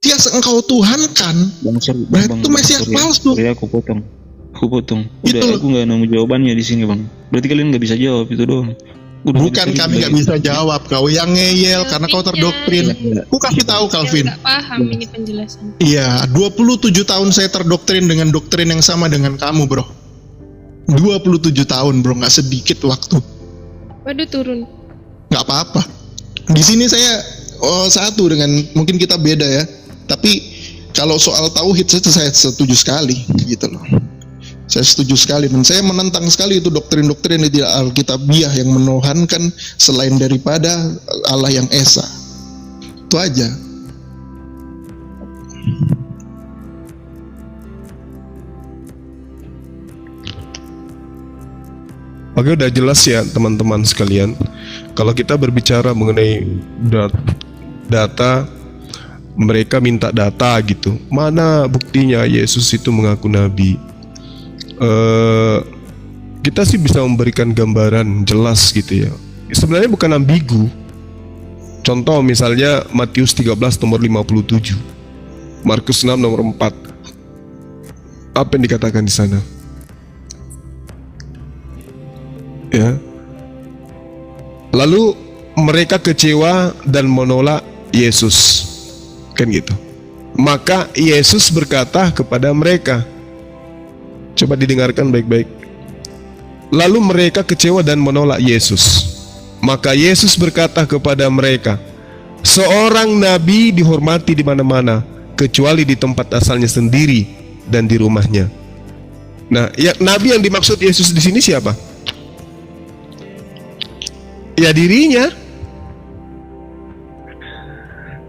Mesias engkau tuhankan, Bang, berarti itu Mesias palsu. Ya, aku potong. Udah, Itu aku nggak nemu jawabannya di sini, Bang. Berarti kalian nggak bisa jawab itu doang. Bukan kami nggak bisa jawab, kau yang ngeyel karena kau terdoktrin. Aku kasih tahu Calvin. Nggak paham ini penjelasan. Iya, 27 tahun saya terdoktrin dengan doktrin yang sama dengan kamu, bro. 27 tahun, bro, nggak sedikit waktu. Waduh, turun. Nggak apa-apa. Di sini saya satu dengan, mungkin kita beda ya. Tapi kalau soal tauhid saya setuju sekali, gitu loh. Saya setuju sekali, dan saya menentang sekali itu doktrin-doktrin di Alkitabiah yang menuhankan selain daripada Allah yang Esa. Itu aja. Oke, udah jelas ya teman-teman sekalian. Kalau kita berbicara mengenai data, mereka minta data gitu. Mana buktinya Yesus itu mengaku nabi? Kita sih bisa memberikan gambaran jelas gitu ya. Sebenarnya bukan ambigu. Contoh misalnya Matius 13 nomor 57, Markus 6 nomor 4. Apa yang dikatakan di sana? Ya. Lalu mereka kecewa dan menolak Yesus. Kan gitu. Maka Yesus berkata kepada mereka, coba didengarkan baik-baik. Lalu mereka kecewa dan menolak Yesus. Maka Yesus berkata kepada mereka, seorang nabi dihormati di mana-mana, kecuali di tempat asalnya sendiri dan di rumahnya. Nah, ya, nabi yang dimaksud Yesus di sini siapa? Ya, dirinya.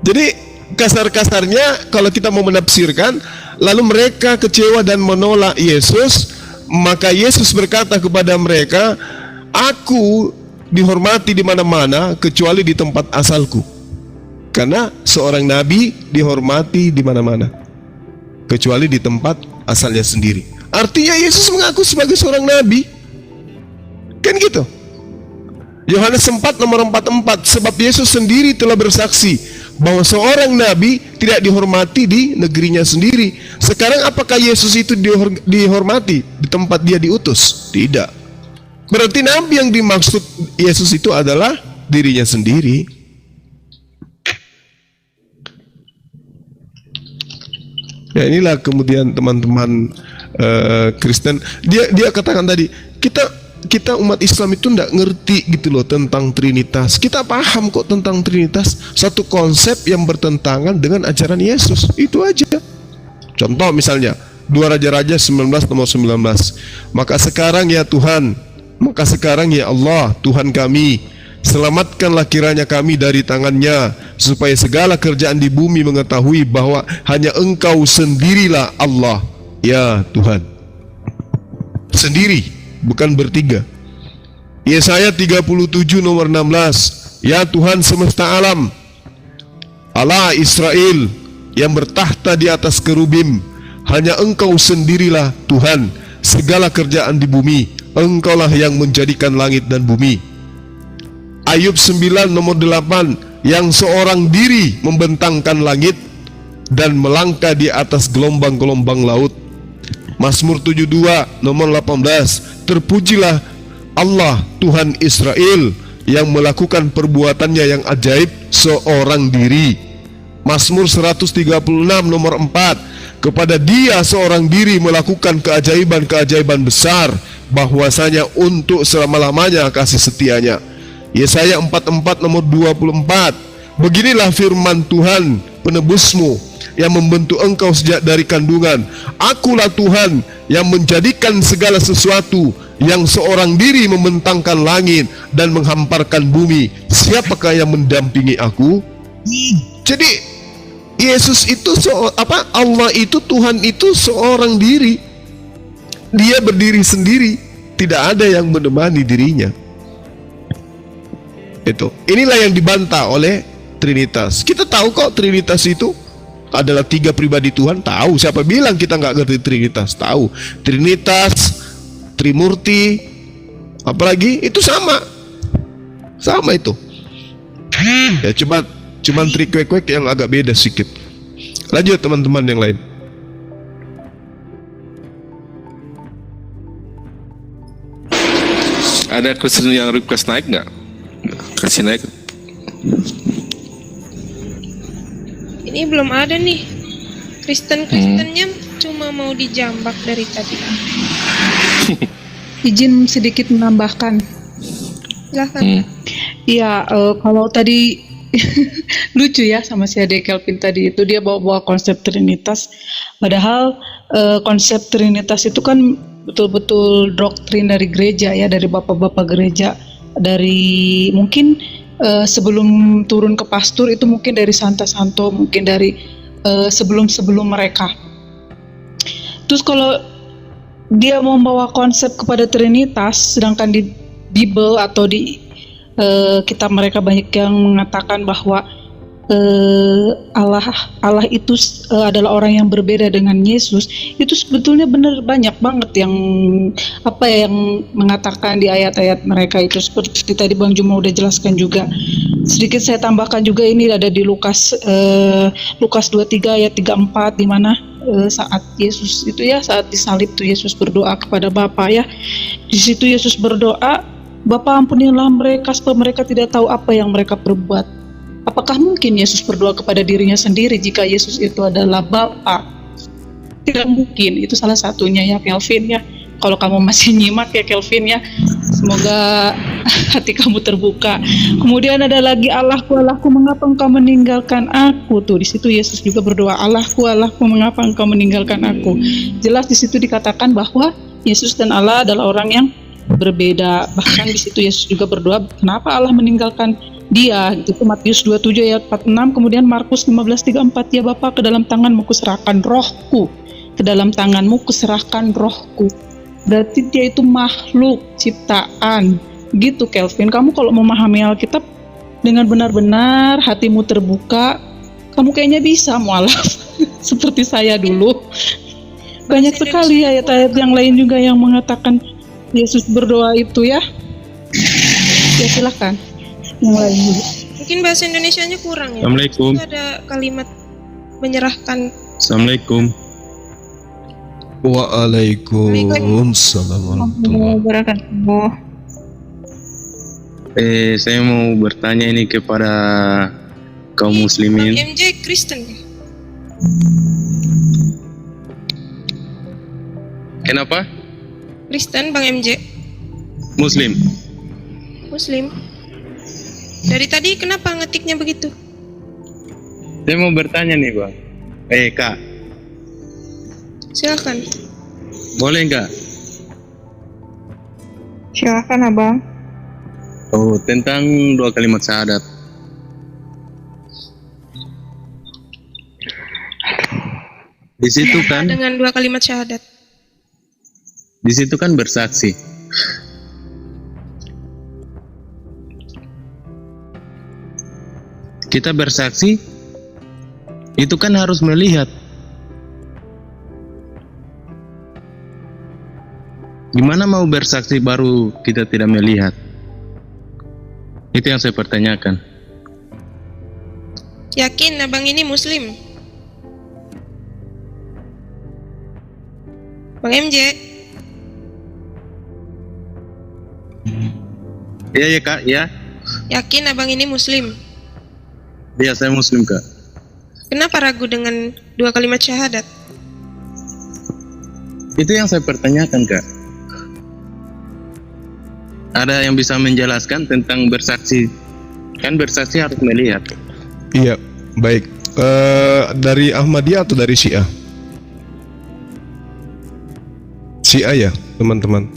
Jadi kasar-kasarnya kalau kita mau menafsirkan, lalu mereka kecewa dan menolak Yesus, maka Yesus berkata kepada mereka, aku dihormati di mana-mana kecuali di tempat asalku. Karena seorang nabi dihormati di mana-mana kecuali di tempat asalnya sendiri. Artinya Yesus mengaku sebagai seorang nabi. Kan gitu. Yohanes 4 nomor 44, sebab Yesus sendiri telah bersaksi bahwa seorang nabi tidak dihormati di negerinya sendiri. Sekarang apakah Yesus itu dihormati di tempat dia diutus? Tidak. Berarti nabi yang dimaksud Yesus itu adalah dirinya sendiri. Ya, inilah kemudian teman-teman Kristen, dia katakan tadi, kita umat Islam itu tidak ngerti gitu loh tentang Trinitas. Kita paham kok tentang Trinitas, satu konsep yang bertentangan dengan ajaran Yesus. Itu aja. Contoh misalnya 2 Raja-Raja 19 nomor 19. Maka sekarang ya Tuhan, maka sekarang ya Allah Tuhan kami, selamatkanlah kiranya kami dari tangannya, supaya segala kerjaan di bumi mengetahui bahwa hanya Engkau sendirilah Allah. Ya Tuhan, sendiri, bukan bertiga. Yesaya 37 nomor 16. Ya Tuhan semesta alam, Allah Israel yang bertahta di atas kerubim, hanya Engkau sendirilah Tuhan, segala kerjaan di bumi, Engkaulah yang menjadikan langit dan bumi. Ayub 9 nomor 8. Yang seorang diri membentangkan langit dan melangkah di atas gelombang-gelombang laut. Mazmur 72 nomor 18. Terpujilah Allah Tuhan Israel yang melakukan perbuatannya yang ajaib seorang diri. Mazmur 136 nomor 4. Kepada Dia seorang diri melakukan keajaiban-keajaiban besar, bahwasanya untuk selama-lamanya kasih setianya. Yesaya 44 nomor 24. Beginilah firman Tuhan penebusmu yang membentuk engkau sejak dari kandungan. Akulah Tuhan yang menjadikan segala sesuatu, yang seorang diri membentangkan langit dan menghamparkan bumi. Siapakah yang mendampingi aku? Jadi Yesus itu Allah itu, Tuhan itu seorang diri. Dia berdiri sendiri, tidak ada yang menemani dirinya. Itu. Inilah yang dibantah oleh Trinitas. Kita tahu kok Trinitas itu adalah 3 pribadi Tuhan, tahu. Siapa bilang kita nggak ngerti Trinitas? Tahu. Trinitas, Trimurti, apalagi itu sama itu. Ya cuman trik kuek yang agak beda sedikit. Lanjut teman-teman yang lain. Ada Kristen yang request naik nggak? Kasih naik. Ini belum ada nih. Kristen-Kristennya cuma mau dijambak dari tadi. Izin sedikit menambahkan. Silahkan. Iya, kalau tadi lucu ya sama si Ade Kelvin tadi itu dia bawa konsep Trinitas. Padahal konsep Trinitas itu kan betul-betul doktrin dari gereja ya, dari bapak-bapak gereja, dari mungkin sebelum turun ke pastor itu mungkin dari Santa Santo, mungkin dari sebelum mereka. Terus kalau dia mau membawa konsep kepada Trinitas, sedangkan di Bible atau di kitab mereka banyak yang mengatakan bahwa Allah itu adalah orang yang berbeda dengan Yesus, itu sebetulnya benar banyak banget yang mengatakan di ayat-ayat mereka itu, seperti tadi Bang Juma udah jelaskan juga. Sedikit saya tambahkan juga, ini ada di Lukas 23 ayat 34 di mana saat Yesus itu ya, saat disalib tuh Yesus berdoa kepada Bapa ya. Di situ Yesus berdoa, Bapa ampunilah mereka sebab mereka tidak tahu apa yang mereka perbuat. Apakah mungkin Yesus berdoa kepada dirinya sendiri jika Yesus itu adalah Bapa? Tidak mungkin. Itu salah satunya ya Kelvin ya. Kalau kamu masih nyimak ya Kelvin ya, semoga hati kamu terbuka. Kemudian ada lagi, Allahku, Allahku, mengapa engkau meninggalkan aku? Tuh di situ Yesus juga berdoa, Allahku, Allahku, mengapa engkau meninggalkan aku? Jelas di situ dikatakan bahwa Yesus dan Allah adalah orang yang berbeda. Bahkan di situ Yesus juga berdoa, kenapa Allah meninggalkan dia? Itu Matius 27 ayat 46. Kemudian Markus 15:34, ya Bapa, ke dalam tanganmu kuserahkan rohku, ke dalam tanganmu kuserahkan rohku. Berarti dia itu makhluk ciptaan. Gitu Kelvin, kamu kalau memahami Alkitab dengan benar-benar hatimu terbuka, kamu kayaknya bisa mualaf seperti saya dulu. Banyak sekali ayat-ayat yang lain juga yang mengatakan Yesus berdoa itu ya. Ya silahkan yang lain dulu. Mungkin bahasa Indonesianya kurang ya. Assalamualaikum. Ada kalimat menyerahkan. Assalamualaikum. Waalaikumsalam warahmatullahi wabarakatuh. Saya mau bertanya ini kepada kaum Bang muslimin. MJ Kristen. Kenapa? Kristen Bang MJ. Muslim. Muslim. Dari tadi kenapa ngetiknya begitu? Saya mau bertanya nih Bang. Kak, Silakan. boleh nggak? Silakan Abang. Oh, tentang 2 kalimat syahadat. Di situ kan, Dengan 2 kalimat syahadat. di situ kan bersaksi. Kita bersaksi, itu kan harus melihat. Gimana mau bersaksi baru kita tidak melihat? Itu yang saya pertanyakan. Yakin abang ini Muslim? Bang MJ. Iya ya Kak, ya. Yakin abang ini Muslim? Iya, saya Muslim Kak. Kenapa ragu dengan 2 kalimat syahadat? Itu yang saya pertanyakan Kak. Ada yang bisa menjelaskan tentang bersaksi? Kan bersaksi harus melihat. Iya, baik. Dari Ahmadiyah atau dari Syiah? Syiah ya, teman-teman.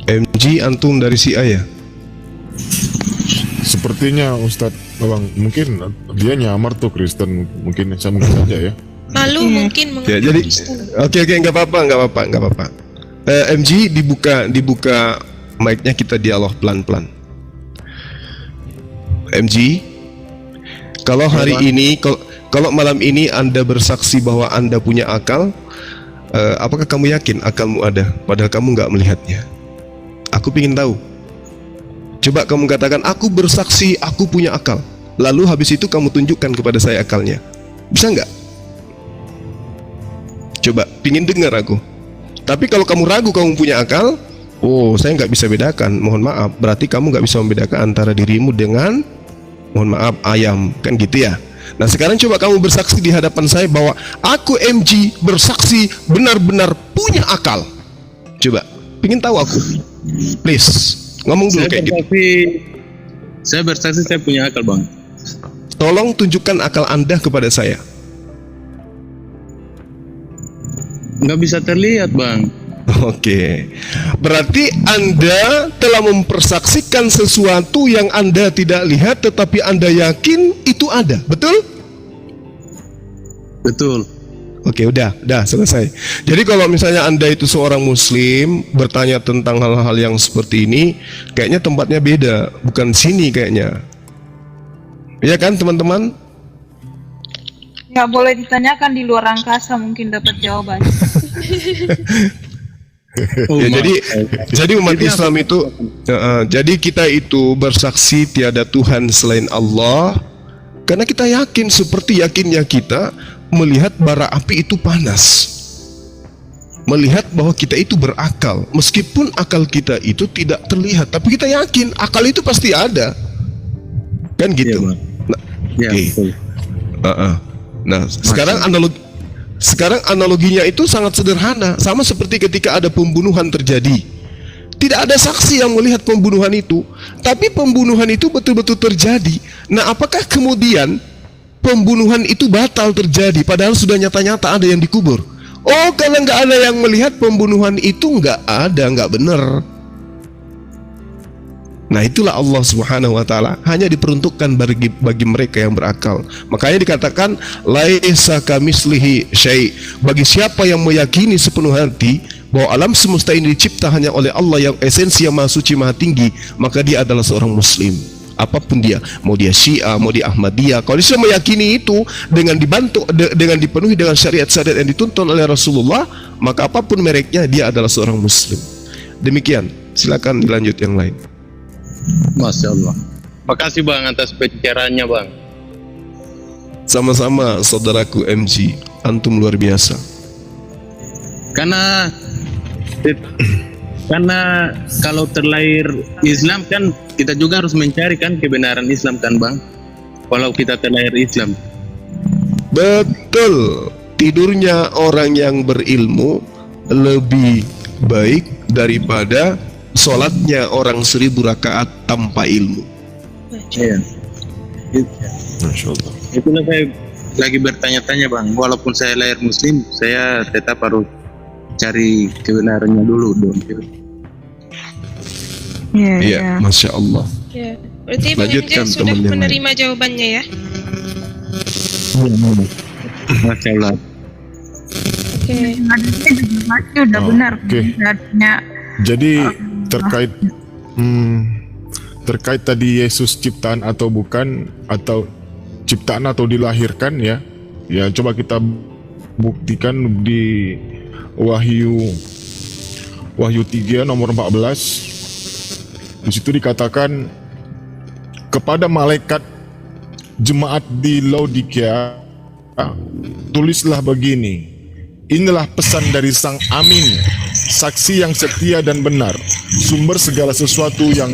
MG antum dari Syiah ya? Sepertinya Ustadz Bang, mungkin dia nyamar tuh Kristen, mungkin sama saja ya. Malu mungkin Ya, mengaku jadi Kristen. oke, nggak apa-apa. MG dibuka mic-nya, kita dialog pelan-pelan. MG, kalau hari ini, kalau malam ini Anda bersaksi bahwa Anda punya akal, apakah kamu yakin akalmu ada, padahal kamu nggak melihatnya? Aku ingin tahu. Coba kamu katakan, aku bersaksi, aku punya akal. lalu habis itu kamu tunjukkan kepada saya akalnya. Bisa nggak? Coba, pingin dengar aku. Tapi kalau kamu ragu kamu punya akal, oh saya nggak bisa bedakan, mohon maaf, berarti kamu nggak bisa membedakan antara dirimu dengan, mohon maaf, ayam, kan gitu ya. Nah sekarang coba kamu bersaksi di hadapan saya bahwa aku MG bersaksi benar-benar punya akal. Coba, pingin tahu aku, please, ngomong dulu kayak gitu. Saya bersaksi saya punya akal, Bang. Tolong tunjukkan akal Anda kepada saya. Nggak bisa terlihat, Bang. Oke, berarti Anda telah mempersaksikan sesuatu yang Anda tidak lihat, tetapi Anda yakin itu ada, betul? Betul. Oke, udah selesai. Jadi kalau misalnya Anda itu seorang Muslim bertanya tentang hal-hal yang seperti ini, kayaknya tempatnya beda, bukan sini kayaknya. Iya kan teman-teman? Nggak boleh ditanyakan di luar angkasa, mungkin dapat jawaban. Jadi umat Islam itu, jadi kita itu bersaksi tiada Tuhan selain Allah, karena kita yakin seperti yakinnya kita melihat bara api itu panas, melihat bahwa kita itu berakal, meskipun akal kita itu tidak terlihat, tapi kita yakin akal itu pasti ada, kan gitu. Ya, betul. Nah, sekarang analoginya itu sangat sederhana, sama seperti ketika ada pembunuhan terjadi. Tidak ada saksi yang melihat pembunuhan itu, tapi pembunuhan itu betul-betul terjadi. Nah, apakah kemudian pembunuhan itu batal terjadi padahal sudah nyata-nyata ada yang dikubur? Oh, kalau nggak ada yang melihat pembunuhan itu nggak ada, nggak benar. Nah itulah Allah Subhanahu wa ta'ala hanya diperuntukkan bagi mereka yang berakal. Makanya dikatakan laisa kamislihi syai'. Bagi siapa yang meyakini sepenuh hati bahwa alam semesta ini dicipta hanya oleh Allah yang esensi yang maha suci maha tinggi, maka dia adalah seorang muslim. Apapun dia, mau dia Syiah, mau dia Ahmadiyah, kalau dia meyakini itu dengan dibantu, dengan dipenuhi dengan syariat-syariat yang dituntun oleh Rasulullah, maka apapun mereknya dia adalah seorang muslim. Demikian, silakan dilanjut yang lain. Masya Allah. Makasih Bang atas pencerahannya Bang. Sama-sama saudaraku MG, antum luar biasa. Karena kalau terlahir Islam kan kita juga harus mencari kan kebenaran Islam kan Bang. Walau kita terlahir Islam. Betul. Tidurnya orang yang berilmu lebih baik daripada sholatnya orang 1000 rakaat tanpa ilmu. Iya. Masya Allah. Itulah saya lagi bertanya-tanya Bang. Walaupun saya lahir Muslim, saya tetap harus cari kebenarannya dulu dong. Iya, Masya Allah. Ya. Berarti Bang Lanjutkan, MJ sudah teman yang menerima jawabannya ya? Masya Allah. Oke. Udah benar. Oke. Jadi terkait tadi Yesus ciptaan atau bukan, atau ciptaan atau dilahirkan ya coba kita buktikan di Wahyu 3 nomor 14. Di situ dikatakan kepada malaikat jemaat di Laodikia, tulislah begini, inilah pesan dari Sang Amin, saksi yang setia dan benar, sumber segala sesuatu yang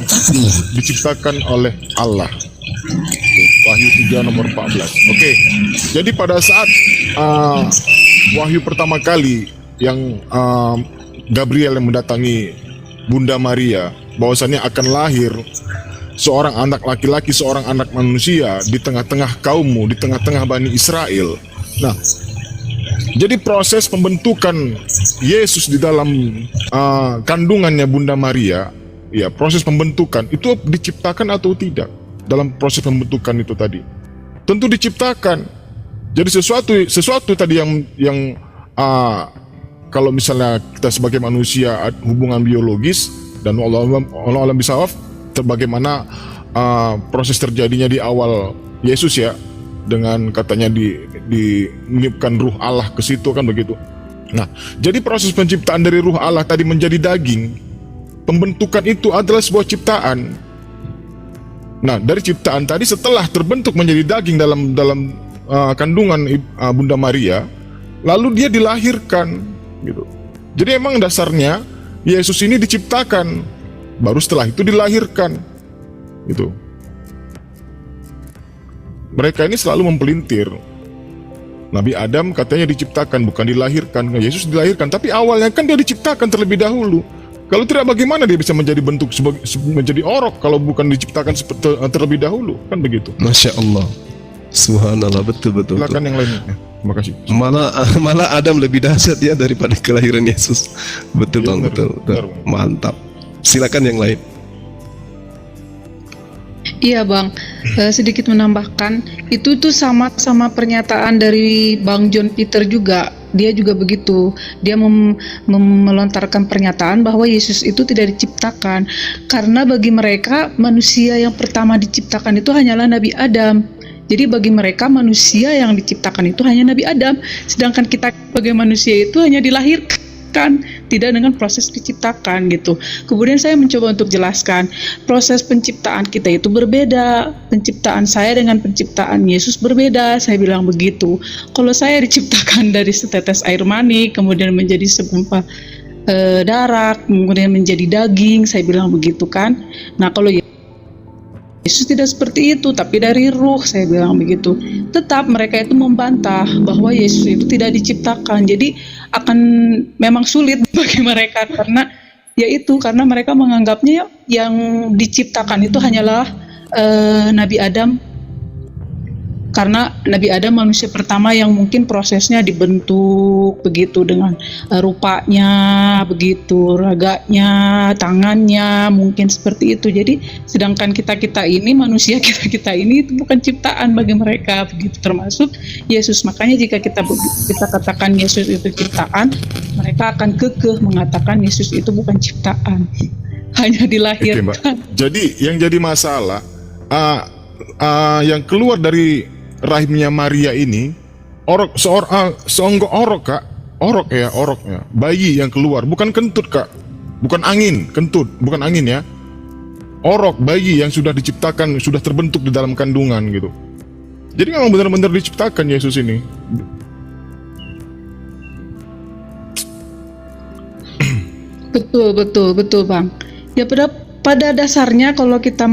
diciptakan oleh Allah. Wahyu 3 nomor 14. Oke. Jadi pada saat wahyu pertama kali yang Gabriel yang mendatangi Bunda Maria, bahwasannya akan lahir seorang anak laki-laki, seorang anak manusia di tengah-tengah kaummu, di tengah-tengah Bani Israel. Nah, jadi proses pembentukan Yesus di dalam kandungannya Bunda Maria, ya proses pembentukan itu diciptakan atau tidak? Dalam proses pembentukan itu tadi, tentu diciptakan. Jadi sesuatu tadi yang kalau misalnya kita sebagai manusia hubungan biologis dan Allah bisawab, bagaimana proses terjadinya di awal Yesus ya, dengan katanya diniupkan ruh Allah ke situ kan begitu. Nah, jadi proses penciptaan dari ruh Allah tadi menjadi daging, pembentukan itu adalah sebuah ciptaan. Nah, dari ciptaan tadi setelah terbentuk menjadi daging dalam kandungan Bunda Maria, lalu dia dilahirkan gitu. Jadi emang dasarnya Yesus ini diciptakan, baru setelah itu dilahirkan gitu. Mereka ini selalu mempelintir. Nabi Adam katanya diciptakan, bukan dilahirkan. Yesus dilahirkan, tapi awalnya kan dia diciptakan terlebih dahulu. Kalau tidak, bagaimana dia bisa menjadi bentuk menjadi orok kalau bukan diciptakan terlebih dahulu? Kan begitu. Masya Allah. Subhanallah, betul. Silakan yang lainnya. Terima kasih. Malah Adam lebih dahsyat ya daripada kelahiran Yesus. Betul Bang, betul. Mantap. Silakan yang lain. Iya Bang, sedikit menambahkan, itu tuh sama pernyataan dari Bang John Peter juga. Dia juga begitu. Dia melontarkan pernyataan bahwa Yesus itu tidak diciptakan, karena bagi mereka manusia yang pertama diciptakan itu hanyalah Nabi Adam. Jadi bagi mereka manusia yang diciptakan itu hanya Nabi Adam, sedangkan kita sebagai manusia itu hanya dilahirkan, tidak dengan proses diciptakan gitu. Kemudian saya mencoba untuk jelaskan, proses penciptaan kita itu berbeda. Penciptaan saya dengan penciptaan Yesus berbeda. Saya bilang begitu. Kalau saya diciptakan dari setetes air mani, kemudian menjadi segumpal darah, kemudian menjadi daging, saya bilang begitu kan. Nah, kalau Yesus tidak seperti itu, tapi dari ruh, saya bilang begitu. Tetap mereka itu membantah bahwa Yesus itu tidak diciptakan. Jadi akan memang sulit bagi mereka, karena karena mereka menganggapnya yang diciptakan itu hanyalah Nabi Adam, karena Nabi Adam manusia pertama yang mungkin prosesnya dibentuk begitu dengan rupanya begitu, raganya, tangannya, mungkin seperti itu. Jadi sedangkan kita ini manusia, kita ini itu bukan ciptaan bagi mereka begitu, termasuk Yesus. Makanya jika kita katakan Yesus itu ciptaan, mereka akan kekeh mengatakan Yesus itu bukan ciptaan, hanya dilahirkan. Oke, Mbak. Jadi yang jadi masalah yang keluar dari rahimnya Maria ini seonggok orok, Kak. Orok ya, bayi yang keluar, bukan kentut, Kak. Bukan angin, kentut, bukan angin ya. Orok, bayi yang sudah diciptakan, sudah terbentuk di dalam kandungan gitu. Jadi memang benar-benar diciptakan Yesus ini. Betul Bang. Ya pada dasarnya kalau kita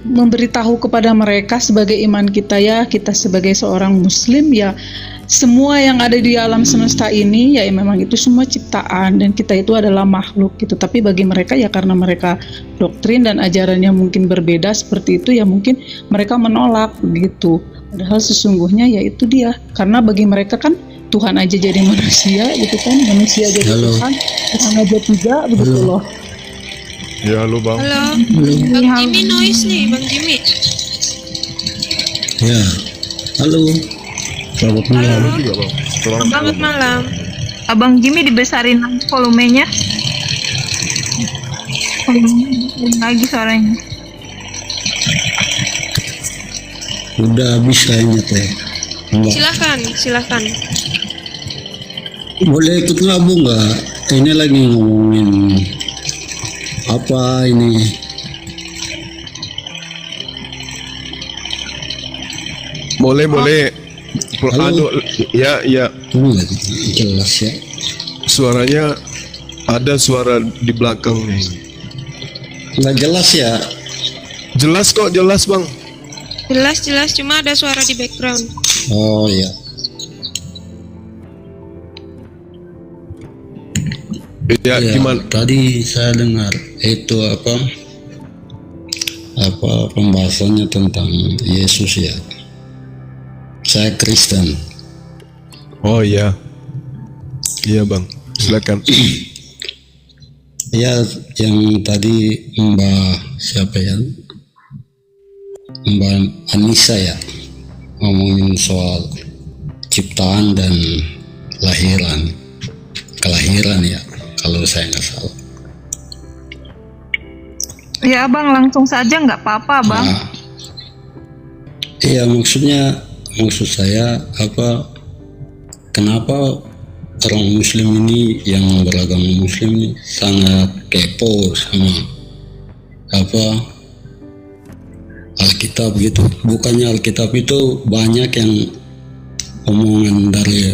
memberitahu kepada mereka sebagai iman kita, ya kita sebagai seorang muslim, ya semua yang ada di alam semesta ini ya memang itu semua ciptaan dan kita itu adalah makhluk gitu. Tapi bagi mereka ya karena mereka doktrin dan ajarannya mungkin berbeda seperti itu, ya mungkin mereka menolak begitu. Padahal sesungguhnya ya itu dia, karena bagi mereka kan Tuhan aja jadi manusia gitu kan, manusia jadi Tuhan aja tidak begitu loh. Ya, halo Bang. Halo, Bang Jimmy noise nih, Bang Jimmy. Ya, halo. Selamat malam. Halo. Juga, Bang. Selamat malam. Abang Jimmy dibesarin volumenya. Lagi suaranya. Udah habis kayaknya teh. Silakan. Boleh ikut gabung nggak? Ini lagi ngomongin apa ini? Boleh. Halo. Ya. Nggak jelas ya. Suaranya ada suara di belakang nih. Nggak jelas ya. Jelas kok, jelas Bang. Jelas, cuma ada suara di background. Oh ya. Ya, gimana? Tadi saya dengar itu apa pembahasannya tentang Yesus ya. Saya Kristen. Oh iya. Iya Bang, silakan. Ya, yang tadi Mbak siapa ya? Mbak Anissa ya, ngomongin soal ciptaan dan kelahiran ya, kalau saya nggak salah. Ya Abang, langsung saja nggak apa-apa Bang. Nah, iya maksud saya kenapa orang muslim ini yang beragama muslim ini sangat kepo sama Alkitab gitu. Bukannya Alkitab itu banyak yang omongan dari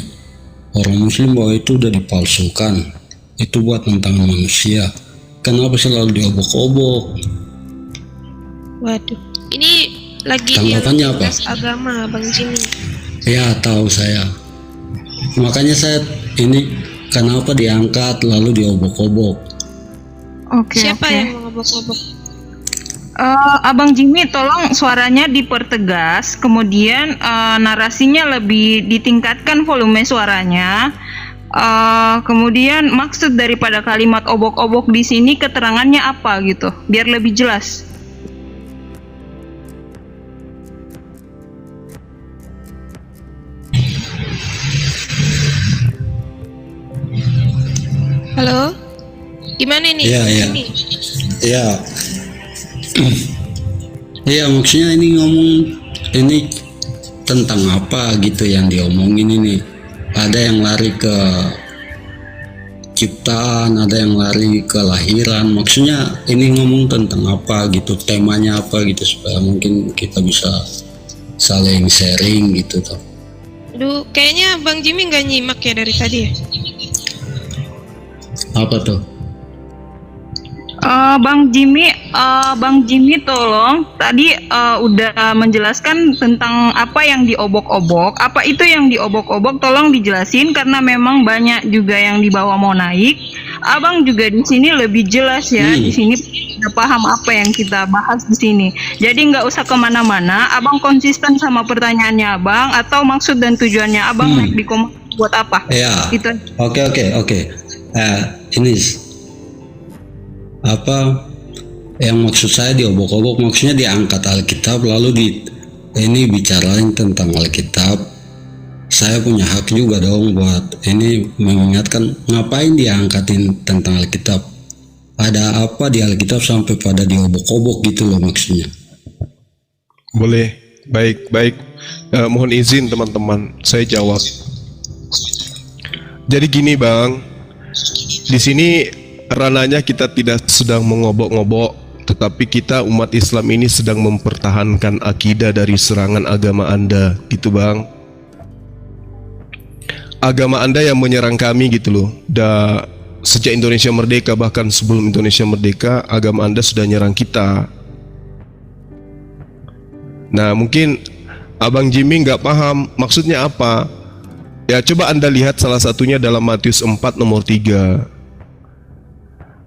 orang Muslim bahwa itu udah dipalsukan, itu buat tentang manusia. Kenapa selalu diobok-obok? Waduh, ini lagi Tanggapannya apa? bahas agama, Bang Jimmy. Ya tahu saya. Makanya saya ini kenapa diangkat lalu diobok-obok? Oke. Siapa oke. yang mengobok-obok? Abang Jimmy, tolong suaranya dipertegas, kemudian narasinya lebih ditingkatkan volume suaranya. Kemudian maksud daripada kalimat obok-obok di sini keterangannya apa gitu, biar lebih jelas. Halo? Gimana nih? Iya, Bang iya. Jimmy? Ya, iya maksudnya ini ngomong ini tentang apa gitu yang diomongin ini. Ada yang lari ke ciptaan, ada yang lari ke lahiran. Maksudnya ini ngomong tentang apa gitu, temanya apa gitu supaya mungkin kita bisa saling sharing gitu toh. Aduh, kayaknya Bang Jimmy nggak nyimak ya dari tadi ya? Apa tuh? Bang Jimmy tolong tadi udah menjelaskan tentang apa yang diobok-obok. Apa itu yang diobok-obok? Tolong dijelasin karena memang banyak juga yang dibawa mau naik. Abang juga di sini lebih jelas ya. Di sini udah paham apa yang kita bahas di sini. Jadi nggak usah kemana-mana. Abang konsisten sama pertanyaannya abang atau maksud dan tujuannya abang naik di komunitas buat apa? Ya. Gitu. Oke. Ini apa yang maksud saya diobok-obok, maksudnya diangkat Alkitab lalu ini bicarain tentang Alkitab. Saya punya hak juga dong buat ini mengingatkan ngapain diangkatin tentang Alkitab. Ada apa di Alkitab sampai pada diobok-obok gitu loh maksudnya. Boleh, baik. Mohon izin teman-teman, saya jawab. Jadi gini Bang, di sini rananya kita tidak sedang mengobok-ngobok, tetapi kita umat Islam ini sedang mempertahankan akidah dari serangan agama Anda, gitu Bang. Agama Anda yang menyerang kami gitu loh. Sejak Indonesia merdeka, bahkan sebelum Indonesia merdeka, agama Anda sudah nyerang kita. Nah, mungkin Abang Jimmy nggak paham maksudnya apa. Ya coba Anda lihat salah satunya dalam Matius 4 nomor 3.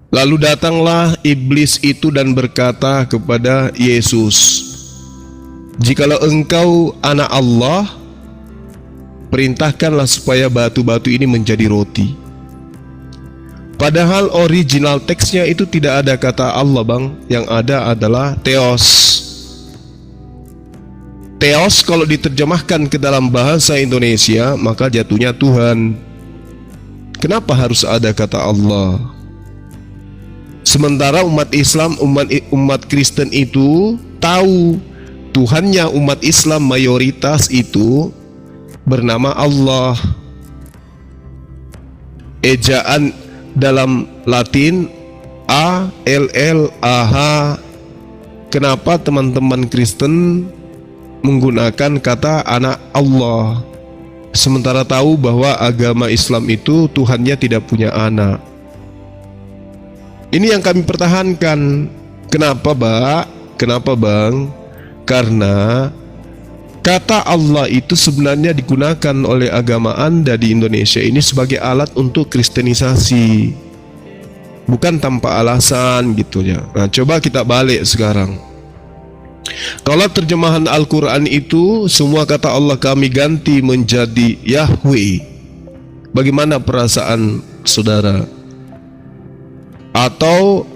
Lalu datanglah iblis itu dan berkata kepada Yesus, "Jikalau engkau anak Allah, perintahkanlah supaya batu-batu ini menjadi roti." Padahal original teksnya itu tidak ada kata Allah Bang, yang ada adalah Theos. Theos kalau diterjemahkan ke dalam bahasa Indonesia maka jatuhnya Tuhan. Kenapa harus ada kata Allah? Sementara umat Islam, umat Kristen itu tahu Tuhannya umat Islam mayoritas itu bernama Allah. Ejaan dalam Latin A-L-L-A-H. Kenapa teman-teman Kristen menggunakan kata anak Allah? Sementara tahu bahwa agama Islam itu Tuhannya tidak punya anak. Ini yang kami pertahankan. Kenapa, Pak? Kenapa, Bang? Karena kata Allah itu sebenarnya digunakan oleh agama Anda di Indonesia ini sebagai alat untuk kristenisasi. Bukan tanpa alasan gitu ya. Nah, coba kita balik sekarang. Kalau terjemahan Al-Quran itu semua kata Allah kami ganti menjadi Yahweh. Bagaimana perasaan saudara? Atau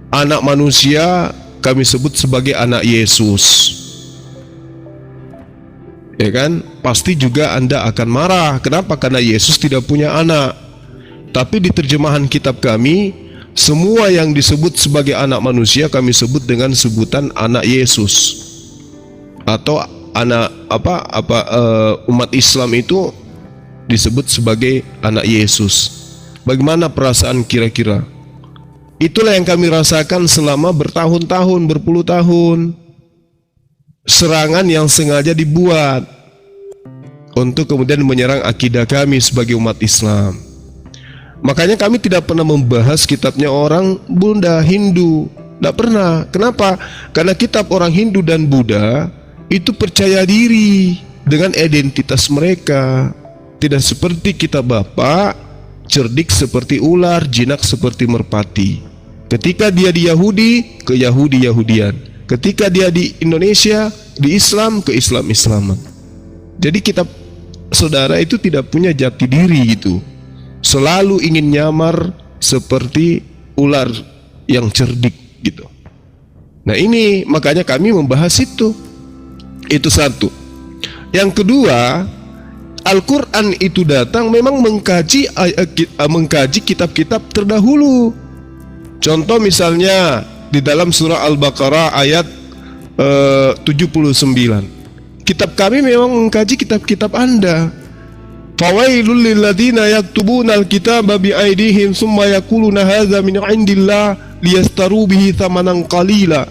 anak manusia kami sebut sebagai anak Yesus, ya kan? Pasti juga Anda akan marah. Kenapa? Karena Yesus tidak punya anak. Tapi di terjemahan kitab kami, semua yang disebut sebagai anak manusia kami sebut dengan sebutan anak Yesus. Atau anak umat Islam itu disebut sebagai anak Yesus. Bagaimana perasaan kira-kira? Itulah yang kami rasakan selama bertahun-tahun, berpuluh tahun. serangan yang sengaja dibuat untuk kemudian menyerang akidah kami sebagai umat Islam. Makanya kami tidak pernah membahas kitabnya orang Buddha, Hindu. Tidak pernah. Kenapa? Karena kitab orang Hindu dan Buddha itu percaya diri dengan identitas mereka. Tidak seperti kitab Bapak, cerdik seperti ular, jinak seperti merpati. Ketika dia di Yahudi, ke Yahudi-Yahudian. Ketika dia di Indonesia, di Islam, ke Islam-Islaman. Jadi kitab saudara itu tidak punya jati diri gitu. Selalu ingin nyamar seperti ular yang cerdik gitu. Nah ini makanya kami membahas itu. Itu satu. Yang kedua, Al-Quran itu datang memang mengkaji kitab-kitab terdahulu. Contoh misalnya di dalam surah Al-Baqarah ayat 79. Kitab kami memang mengkaji kitab-kitab Anda. Fawailul lilladzina yaktubuna al-kitaba bi'aidihim summa yaquluna hadza min 'indillah liyastaru bihi thamanan qalila.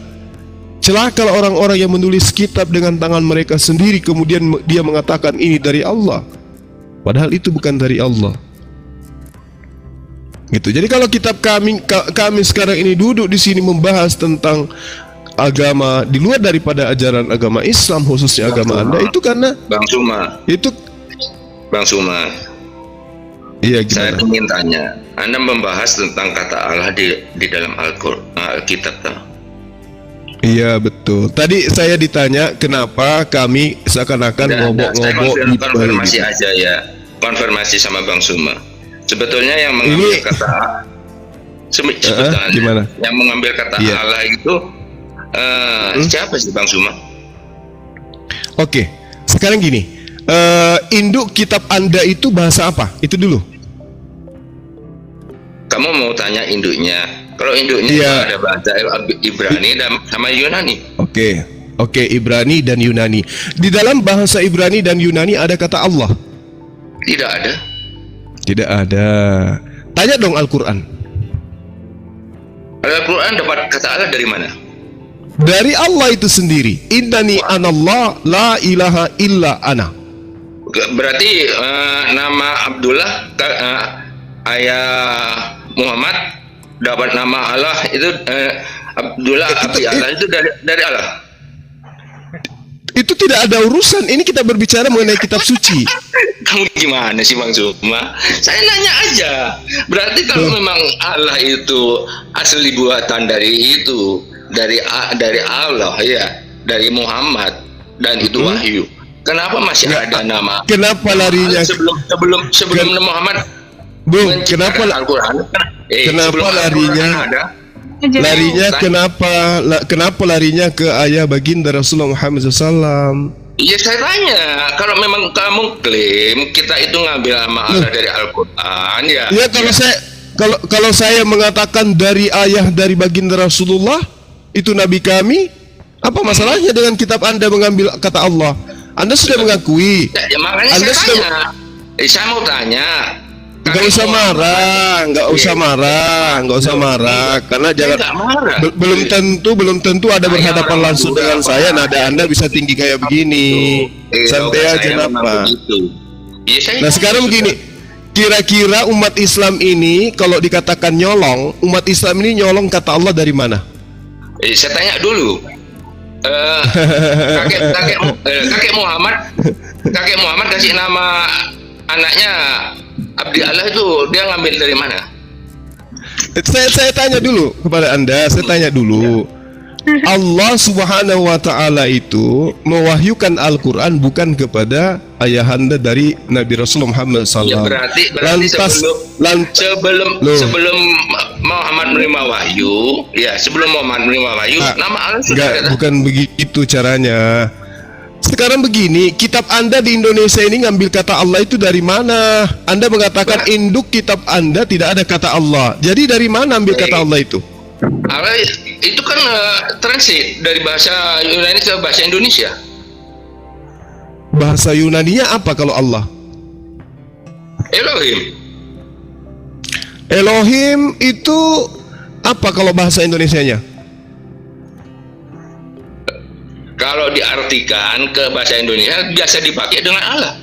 Celaka orang-orang yang menulis kitab dengan tangan mereka sendiri kemudian dia mengatakan ini dari Allah. Padahal itu bukan dari Allah. Gitu. Jadi kalau kitab kami sekarang ini duduk di sini membahas tentang agama di luar daripada ajaran agama Islam, khususnya agama Anda, itu karena Bang Suma. Bang Suma. Iya, gimana? Saya ingin tanya, Anda membahas tentang kata Allah di dalam Alkitab toh? Iya betul. Tadi saya ditanya kenapa kami seakan-akan ngobok-ngobok di konfirmasi gitu. Aja ya, konfirmasi sama Bang Suma. Sebetulnya yang mengambil kata sebetulnya gimana? Yang mengambil kata Allah itu siapa sih Bang Suma? Oke, sekarang gini. Induk kitab Anda itu bahasa apa? Itu dulu. Kamu mau tanya induknya? Kalau induknya ada bahasa Ibrani dan sama Yunani. Oke, Ibrani dan Yunani. Di dalam bahasa Ibrani dan Yunani ada kata Allah? Tidak ada. Tidak ada. Tanya dong Al-Quran. Al-Quran dapat kata Allah dari mana? Dari Allah itu sendiri. Innani anallah la ilaha illa ana. Berarti nama Abdullah ayah Muhammad dapat nama Allah itu Abdullah abdi Allah itu dari Allah. Itu tidak ada urusan. Ini kita berbicara mengenai kitab suci. Kamu gimana sih Bang Suma? Saya nanya aja. Berarti kalau memang Allah itu asli buatan dari itu, dari Allah ya, dari Muhammad dan itu wahyu. Kenapa masih ada nama? Kenapa larinya sebelum Muhammad? Bung, kenapa Al-Quran? Kenapa larinya? Kenapa larinya ke ayah baginda Rasulullah Muhammad SAW? Iya saya tanya, kalau memang kamu klaim kita itu ngambil nama Allah dari Al-Quran ya. Ya kalau saya mengatakan dari ayah dari baginda Rasulullah itu nabi kami, apa masalahnya dengan kitab Anda mengambil kata Allah? Anda sudah mengakui. Ya, makanya Anda saya tanya. Saya mau tanya. Nggak usah marah, karena jangan. Belum tentu ada berhadapan langsung dengan saya. Nada Anda bisa tinggi kayak begini. Santai aja napa. Nah sekarang begini. Kira-kira umat Islam ini kalau dikatakan nyolong, umat Islam ini nyolong kata Allah dari mana? Saya tanya dulu. Kakek Muhammad kasih nama anaknya Abdi Allah itu dia ngambil dari mana? Saya tanya dulu kepada Anda. Allah Subhanahu wa Ta'ala itu mewahyukan Al-Quran bukan kepada ayahanda dari Nabi Rasulullah Muhammad SAW. Ya, berarti sebelum Muhammad menerima wahyu, nama Allah sudah bukan begitu caranya. Sekarang begini, kitab Anda di Indonesia ini ngambil kata Allah itu dari mana? Anda mengatakan induk kitab Anda tidak ada kata Allah. Jadi dari mana ambil kata Allah itu? Allah itu kan translate dari bahasa Yunani ke bahasa Indonesia. Bahasa Yunaninya apa kalau Allah? Elohim itu apa kalau bahasa Indonesianya? kalau diartikan ke bahasa Indonesia biasa dipakai dengan Allah.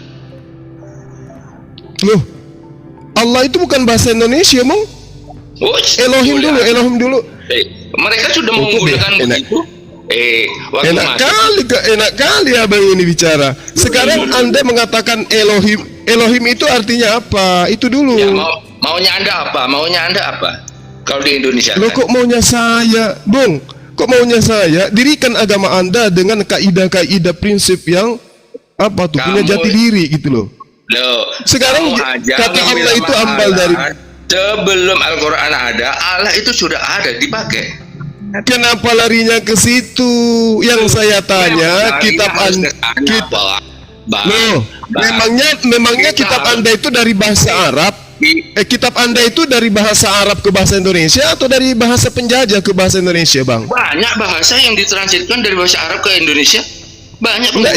Loh, Allah itu bukan bahasa Indonesia, Bang. Oh, Elohim dulu, Elohim dulu. Mereka sudah menggunakan begitu. Waktu Enak kali abang ini bicara. Sekarang Anda mengatakan Elohim. Elohim itu artinya apa? Itu dulu. Ya, maunya Anda apa? Kalau di Indonesia. Loh, kok maunya saya, Bung? Kok maunya saya? Dirikan agama Anda dengan kaidah-kaidah prinsip yang apa tuh? Punya jati diri gitu loh. Loh, sekarang kata Allah itu ambal dari sebelum Al-Quran ada, Allah itu sudah ada dipakai. Kenapa larinya ke situ? Yang saya tanya, kitab Anda, memangnya kitab Anda itu dari bahasa Arab? Kitab Anda itu dari bahasa Arab ke bahasa Indonesia atau dari bahasa penjajah ke bahasa Indonesia, Bang? Banyak bahasa yang ditranslitkan dari bahasa Arab ke Indonesia. Banyak. Enggak,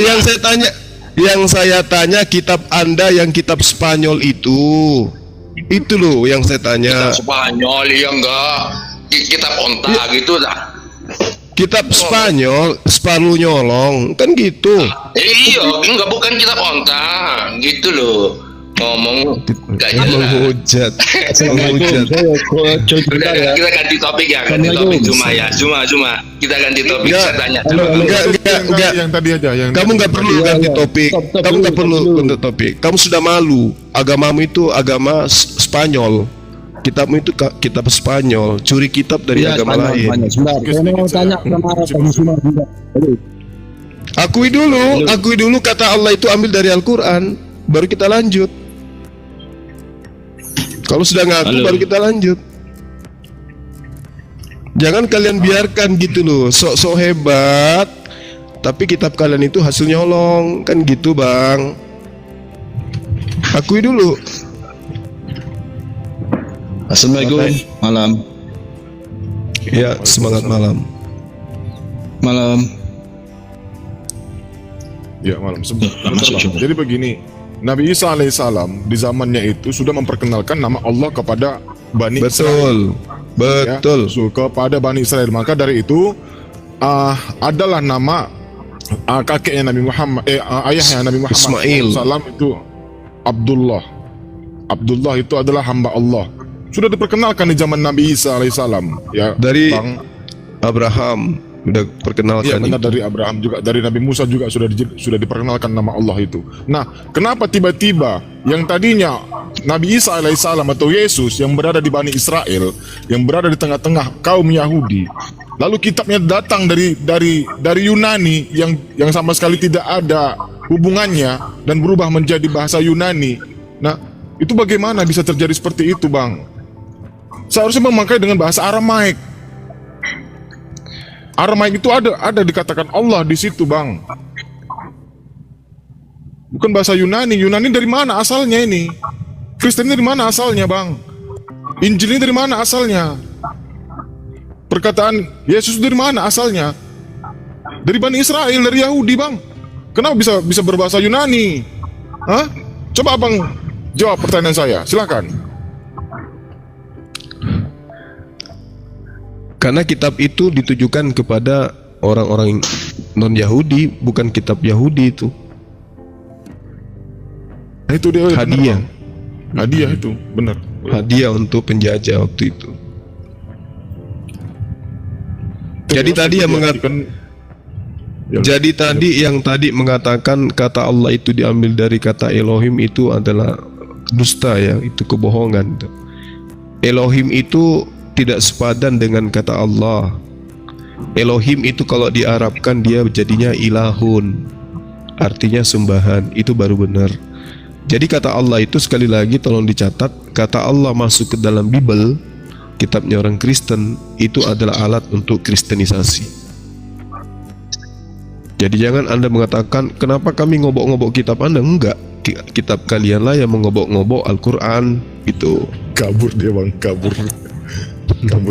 yang saya tanya kitab Anda yang kitab Spanyol itu loh yang saya tanya. Kitab Spanyol ya enggak, kitab onta ya. Gitu dah. Kitab Spanyol, Spanyolong kan gitu. Iya, enggak, bukan kitab onta, gitu loh. Ngomong enggak jelas. Menghujat. Udah, kita ganti topik ya, Cuma kita ganti topik. Saya tanya. Enggak. Yang tadi aja. Kamu nggak perlu ganti topik. Kamu nggak perlu ganti topik. Kamu sudah malu. Agamamu itu agama Spanyol. Kitabmu itu kitab Spanyol. Curi kitab dari agama lain. Saya mau tanya sama Akui dulu kata Allah itu ambil dari Al-Quran. Baru kita lanjut. Kalau sudah ngaku baru kita lanjut. Jangan kalian biarkan gitu loh, sok-sok hebat, tapi kitab kalian itu hasil nyolong, kan gitu, Bang. Akui dulu. Assalamualaikum. Malam. Ya, semangat malam. Malam. Ya, malam. Jadi begini, Nabi Isa alaihissalam di zamannya itu sudah memperkenalkan nama Allah kepada Bani Israel. Betul. Ya, kepada Bani Israel. Maka dari itu adalah nama kakeknya Nabi Muhammad, ayahnya Nabi Muhammad Ismail. Salam itu Abdullah. Abdullah itu adalah hamba Allah. Sudah diperkenalkan di zaman Nabi Isa alaihissalam. Ya, dari Abraham. Udah perkenalkan. Iya, benar, dari Abraham juga, dari Nabi Musa juga sudah diperkenalkan nama Allah itu. Nah, kenapa tiba-tiba yang tadinya Nabi Isa alaihissalam atau Yesus yang berada di Bani Israel, yang berada di tengah-tengah kaum Yahudi, lalu kitabnya datang dari Yunani yang sama sekali tidak ada hubungannya dan berubah menjadi bahasa Yunani. Nah, itu bagaimana bisa terjadi seperti itu, Bang? Seharusnya memakai dengan bahasa Aramaik. Aramaik itu ada dikatakan Allah di situ, Bang. Bukan bahasa Yunani. Yunani dari mana asalnya ini? Kristen dari mana asalnya, Bang? Injil ini dari mana asalnya? Perkataan Yesus dari mana asalnya? Dari Bani Israel, dari Yahudi, Bang. Kenapa bisa berbahasa Yunani? Hah? Coba Abang jawab pertanyaan saya. Silakan. Karena kitab itu ditujukan kepada orang-orang non-Yahudi, bukan kitab Yahudi itu. Itu dia hadiah. Hadiah itu, benar. Hadiah untuk penjajah waktu itu. Jadi tadi yang mengatakan yang tadi mengatakan kata Allah itu diambil dari kata Elohim itu adalah dusta ya, itu kebohongan. Elohim itu tidak sepadan dengan kata Allah. Elohim itu kalau diarabkan dia jadinya ilahun, artinya sembahan, itu baru benar. Jadi kata Allah itu sekali lagi tolong dicatat, kata Allah masuk ke dalam Bible, kitabnya orang Kristen, itu adalah alat untuk kristenisasi. Jadi jangan Anda mengatakan kenapa kami ngobok-ngobok kitab Anda. Enggak, kitab kalianlah yang mengobok-ngobok Al-Quran itu. Kabur dia, Bang, kabur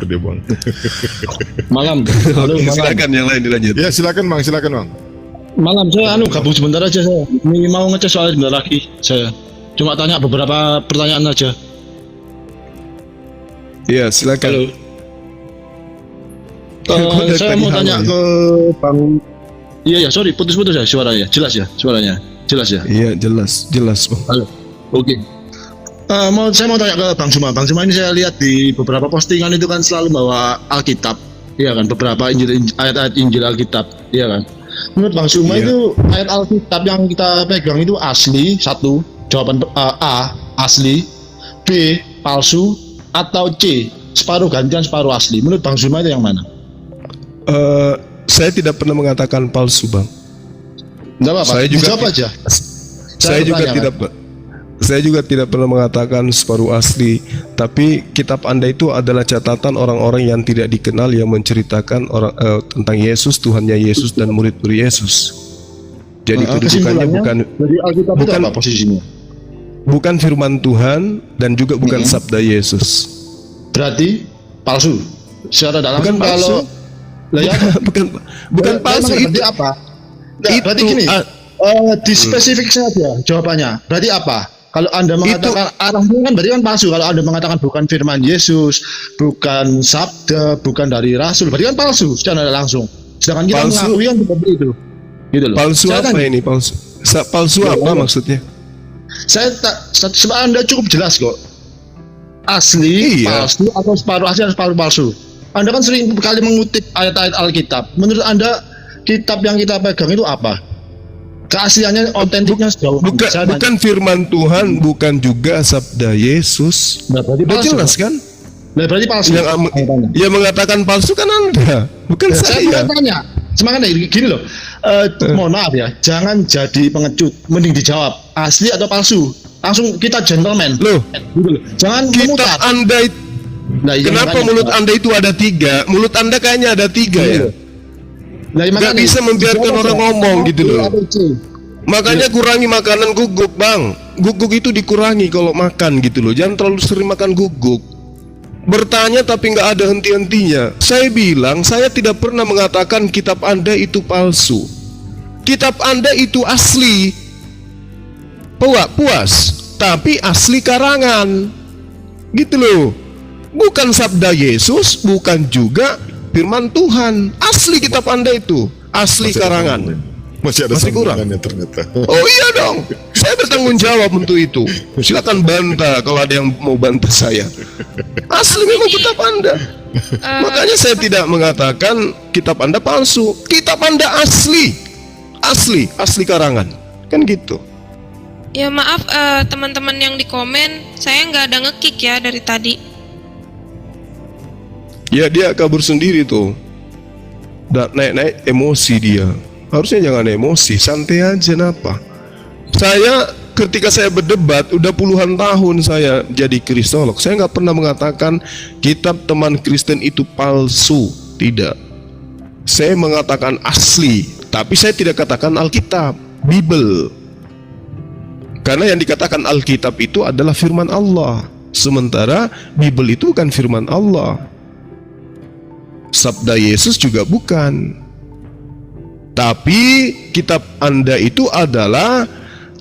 dia, Bang. Malam. Halo, silakan yang lain dilanjut. Ya, silakan, Bang, Malam, saya gabung sebentar aja saya. Ini mau ngecek soal sebentar lagi. Saya cuma tanya beberapa pertanyaan aja. Iya, silakan. Halo. Saya mau tanya ke Bang Iya, sorry, putus-putus ya suaranya. Jelas ya suaranya. Jelas ya. Iya, jelas Bang. Halo. Oke. Saya mau tanya ke Bang Suma. Bang Suma ini saya lihat di beberapa postingan itu kan selalu bawa Alkitab, iya kan? Beberapa ayat-ayat Injil Alkitab, iya kan? Menurut Bang Suma itu ayat Alkitab yang kita pegang itu asli, satu, jawaban A, asli, B, palsu, atau C, separuh gantian separuh asli. Menurut Bang Suma itu yang mana? Saya tidak pernah mengatakan palsu, Bang. Enggak apa-apa. Saya juga dijawab aja. Saya juga tidak pernah mengatakan separuh asli, tapi kitab Anda itu adalah catatan orang-orang yang tidak dikenal yang menceritakan tentang Yesus, Tuhannya Yesus dan murid-murid Yesus. Jadi kedudukannya bukan apa posisinya? Bukan firman Tuhan dan juga bukan sabda Yesus. Berarti palsu. Secara dalam bukan palsu. Bukan palsu itu apa? Berarti gini. Di spesifik saja jawabannya. Berarti apa? Kalau Anda mengatakan arahnya kan berarti kan palsu. Kalau Anda mengatakan bukan firman Yesus, bukan sabda, bukan dari Rasul, berarti kan palsu secara langsung. Sedangkan kita mengakui kan seperti itu. Gitu loh. Palsu apa ini palsu? Palsu apa maksudnya? Anda cukup jelas kok. Asli, palsu, atau separuh asli atau separuh palsu. Anda kan sering kali mengutip ayat-ayat Alkitab. Menurut Anda kitab yang kita pegang itu apa? Keasliannya, otentiknya sejauh bukan firman Tuhan, bukan juga sabda Yesus. Udah jelas kan? Berarti palsu. Yang mengatakan palsu kan Anda, bukan saya. Tanya, semangat gini loh. Mohon maaf ya, jangan jadi pengecut. Mending dijawab asli atau palsu. Langsung kita gentleman. Loh, jangan kitab Anda itu. Kenapa mulut Anda itu ada 3? Mulut Anda kayaknya ada 3 ya. Gak bisa membiarkan orang ngomong gitu loh. Makanya kurangi makanan guguk, Bang. Guguk itu dikurangi kalau makan gitu loh. Jangan terlalu sering makan guguk. Bertanya tapi nggak ada henti-hentinya. Saya bilang saya tidak pernah mengatakan kitab Anda itu palsu. Kitab Anda itu asli. Puas, tapi asli karangan. Gitu loh. Bukan sabda Yesus, bukan juga firman Tuhan. Asli kitab Anda itu, asli karangan. Masih kurang ternyata. Oh iya dong, saya bertanggung jawab untuk itu. Silakan bantah kalau ada yang mau bantah saya. Asli memang kitab Anda. Makanya saya tidak mengatakan kitab Anda palsu. Kitab Anda asli karangan. Kan gitu. Ya maaf teman-teman yang di komen, saya nggak ada nge-kick ya dari tadi. Ya dia kabur sendiri tuh. Naik-naik emosi dia. Harusnya jangan emosi, santai aja napa. Saya ketika saya berdebat udah puluhan tahun saya jadi kristolog. Saya nggak pernah mengatakan kitab teman Kristen itu palsu. Tidak. Saya mengatakan asli, tapi saya tidak katakan Alkitab, Bible. Karena yang dikatakan Alkitab itu adalah firman Allah. Sementara Bible itu bukan firman Allah. Sabda Yesus juga bukan. Tapi kitab Anda itu adalah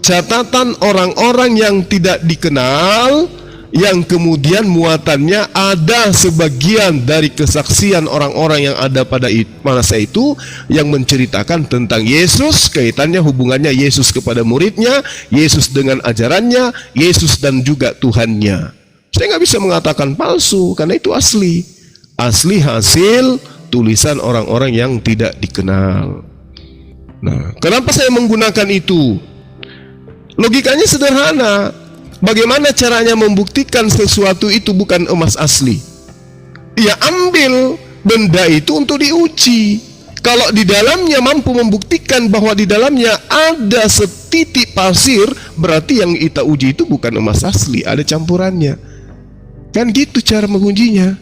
catatan orang-orang yang tidak dikenal, yang kemudian muatannya ada sebagian dari kesaksian orang-orang yang ada pada masa itu, yang menceritakan tentang Yesus, kaitannya hubungannya Yesus kepada muridnya, Yesus dengan ajarannya, Yesus dan juga Tuhannya. Saya nggak bisa mengatakan palsu karena itu asli hasil tulisan orang-orang yang tidak dikenal. Nah, kenapa saya menggunakan itu? Logikanya sederhana. Bagaimana caranya membuktikan sesuatu itu bukan emas asli? Ya ambil benda itu untuk diuji. Kalau di dalamnya mampu membuktikan bahwa di dalamnya ada setitik pasir, berarti yang kita uji itu bukan emas asli, ada campurannya. Kan gitu cara mengujinya.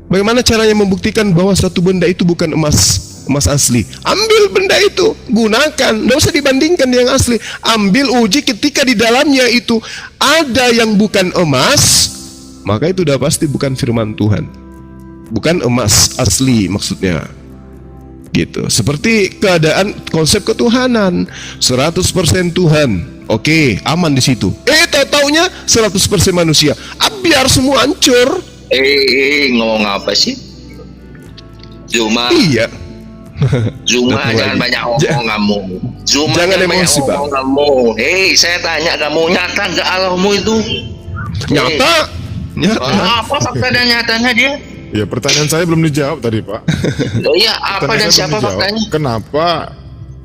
Bagaimana caranya membuktikan bahwa satu benda itu bukan emas asli? Ambil benda itu, gunakan, tidak usah dibandingkan dengan asli. Ambil uji, ketika di dalamnya itu ada yang bukan emas, maka itu sudah pasti bukan firman Tuhan, bukan emas asli maksudnya. Gitu. Seperti keadaan konsep ketuhanan, 100% Tuhan. Oke, aman di situ. Tahu-taunya 100% manusia. Biar semua hancur. Ngomong apa sih? Cuma iya. Zuma jangan banyak ngomong kamu. Zuma jangan banyak ngomong kamu. Hei, saya tanya kamu, nyata nggak Allahmu itu? Nyata. Apa fakta dan nyatanya dia? Ya, pertanyaan saya belum dijawab tadi, Pak. Oh iya, apa dan siapa faktanya? Kenapa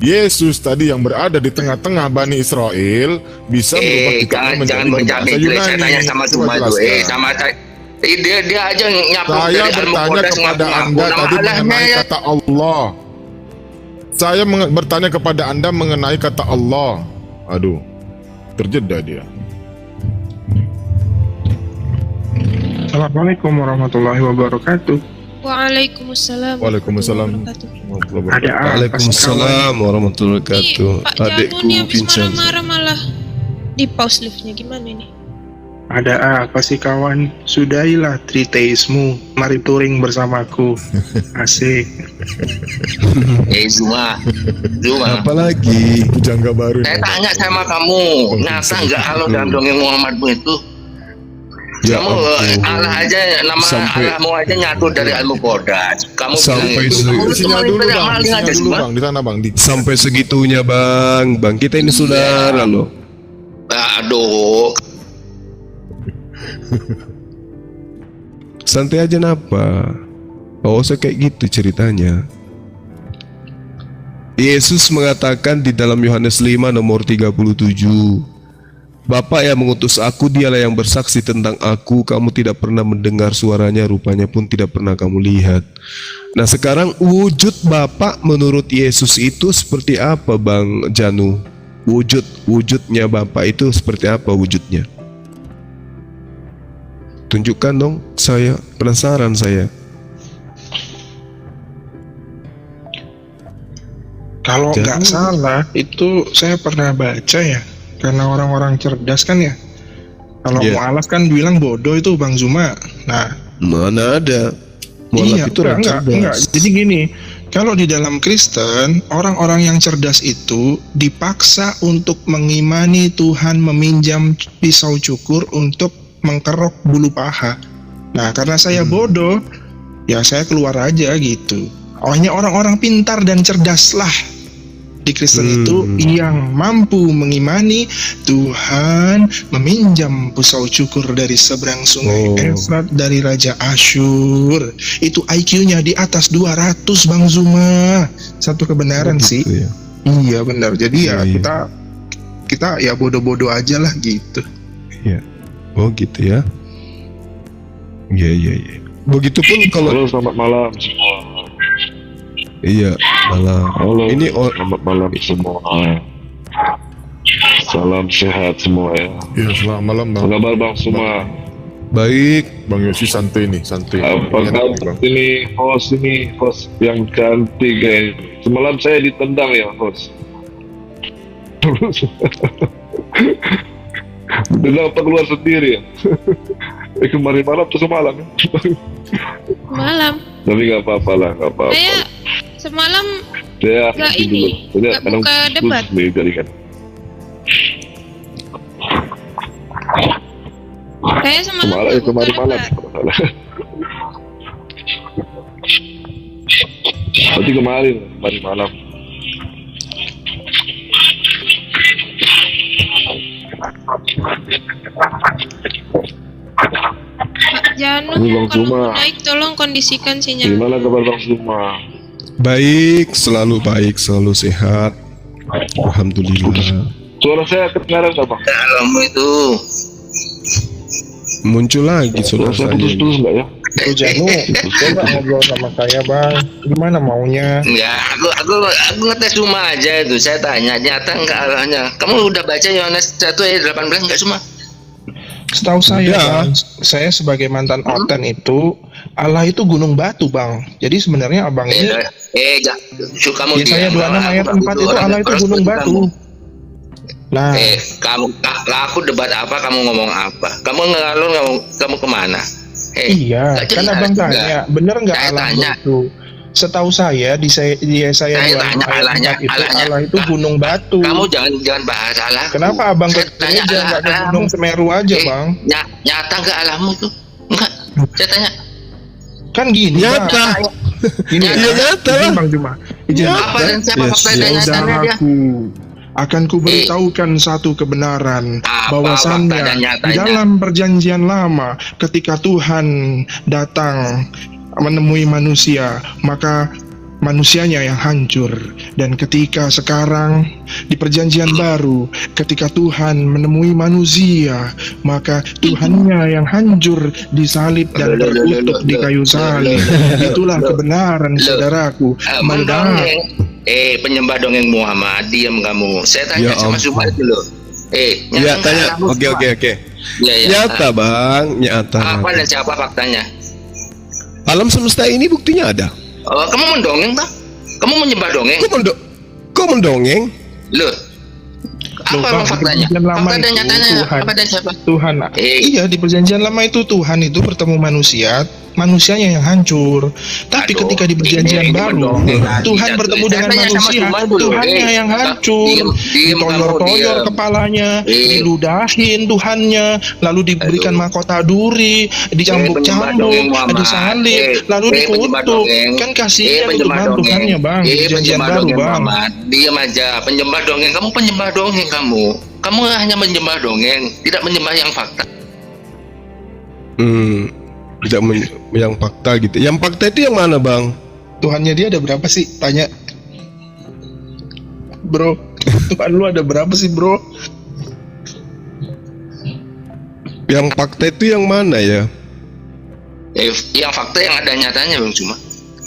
Yesus tadi yang berada di tengah-tengah Bani Israel bisa berubah pikirannya menjadi berbahasa Yunani? Saya tanya sama Zuma itu, sama dia aja nyapu saya dari bertanya kepada Anda tadi mengenai kata Allah. Saya bertanya kepada Anda mengenai kata Allah. Aduh, terjeda dia. Assalamualaikum warahmatullahi wabarakatuh. Waalaikumsalam. Waalaikumsalam. Waalaikumsalam warahmatullahi wabarakatuh. Pak Janu nih habis marah-marah malah di pause live-nya, gimana nih? Ada apa sih kawan? Sudahilah triteismu, mari touring bersamaku. Asik. Zuma. Apalagi jangka baru. Saya tanya sama kamu, nyata nggak Allah dalam dongeng Muhammadmu itu? Ya, kamu Allah aja, nama Allahmu aja nyatu dari Al-Muqaddas. Kamu sampai sampai segitunya bang kita ini saudara loh. Aduh. Santai aja napa? Oh, saya kayak gitu ceritanya. Yesus mengatakan di dalam Yohanes 5 nomor 37, Bapa yang mengutus aku, dialah yang bersaksi tentang aku. Kamu tidak pernah mendengar suaranya, rupanya pun tidak pernah kamu lihat. Nah sekarang wujud Bapa menurut Yesus itu seperti apa Bang Janu? Wujudnya Bapa itu seperti apa wujudnya? Tunjukkan dong, saya penasaran saya. Kalau nggak salah itu saya pernah baca ya, karena orang-orang cerdas kan ya. Kalau mualaf kan bilang bodoh itu Bang Zuma. Nah, mana ada? Iya, enggak. Jadi gini, kalau di dalam Kristen, orang-orang yang cerdas itu dipaksa untuk mengimani Tuhan meminjam pisau cukur untuk mengkerok bulu paha. Nah, karena saya bodoh, ya saya keluar aja gitu. Hanya orang-orang pintar dan cerdaslah di Kristen itu yang mampu mengimani Tuhan meminjam pisau cukur dari seberang sungai Efrat dari Raja Asyur. Itu IQ-nya di atas 200 Bang Zuma. Satu kebenaran sih. Ya? Iya benar. Jadi kita ya bodoh-bodoh aja lah gitu. Iya. Oh gitu ya. Iya. Begitupun kalau. Halo, selamat malam semua. Iya, malam. Halo. Ini selamat malam semua. Salam sehat semua ya. Iya, selamat malam Bang. Apa kabar Bang semua? Baik. Bang Yosi santai nih, santai. Apa kabar ini host yang cantik ya. Semalam saya ditendang ya host. Kenapa keluar sendiri ya? Kemarin malam atau semalam ya? Malam. Tapi nggak apa-apa lah, nggak apa-apa. Saya semalam nggak buka debat. Saya semalam kemarin malam. Berarti kemarin malam. Pak Janu, kalau naik tolong kondisikan sinyal. Gimana kabar Bang Zuma? Baik, selalu sehat. Alhamdulillah. Suara saya kedengaran nggak Bang? Alamu itu muncul lagi suara saya. Putus-putus nggak ya? Pak Janu, coba ngobrol sama saya Bang. Gimana maunya? Enggak, aku ngetes Zuma aja itu. Saya tanya, nyata enggak Allahnya. Kamu udah baca Yohanes 1 ayat 18 enggak Zuma? Setahu saya, Bang, saya sebagai mantan Oten itu Allah itu gunung batu, Bang. Jadi sebenarnya abang ini kamu Yesaya 26 ayat 4 itu Allah itu gunung batu. Nah, aku debat apa, kamu ngomong apa? Kamu ngalur, kamu kemana? Iya, kan abang tanya, bener nggak Allah itu? Setahu saya di Yesaya 26 ayat 4 itu Allah itu gunung batu. Kamu jangan bahas Allah. Kenapa abang ke gereja nggak ke Gunung Semeru aja, Bang? Nyata nggak Allahmu tuh? Enggak. Saya tanya. Kan gini, nyata. Ini Iya, nyata lah. Bang Juma. Izin Apa dan siapa fakta dan nyatanya dia? saudaraku, akan kuberitahukan satu kebenaran Apa bahwasannya fakta dan di nyatanya? dalam perjanjian lama ketika Tuhan datang menemui manusia, maka manusianya yang hancur. Dan ketika sekarang di perjanjian baru, ketika Tuhan menemui manusia, maka Tuhannya yang hancur disalib dan terkutuk di kayu salib. Itulah kebenaran, saudaraku. Mendongeng. Penyembah dongeng Muhammad, diam kamu. Saya tanya Ya sama ampun. Sumar dulu. Ya tanya. Oke. Ya, ya. Nyata bang, nyata. Apa dan siapa faktanya? Alam semesta ini buktinya ada. Oh, kamu mendongeng, Bang? Kamu menyembah dongeng? Kok mendongeng? Loh. Apa Loh, emang Bang, faktanya? di perjanjian lama Fakta dan itu nyatanya Tuhan. apa dan siapa? Tuhan. Iya, di perjanjian lama itu Tuhan itu bertemu manusia, manusianya yang hancur. Tapi ketika di perjanjian baru, Tuhan bertemu dengan manusia, Tuhannya yang hancur. Ditoyor-toyor kepalanya, diludahin Tuhannya, lalu diberikan mahkota duri, dicambuk-cambuk, disalib, lalu dikutuk. Kan kasihan untuk Tuhannya, Bang, di perjanjian baru, Bang. Diam aja, penyembah dongeng. Kamu penyembah dongeng kamu. Kamu hanya menyembah dongeng, tidak menyembah yang fakta. Tidak yang fakta gitu. Yang fakta itu yang mana bang? Tuhannya dia ada berapa sih? Tanya. Bro, Tuhan lu ada berapa sih bro? Yang fakta itu yang mana ya? Yang fakta yang ada nyatanya Bang cuma.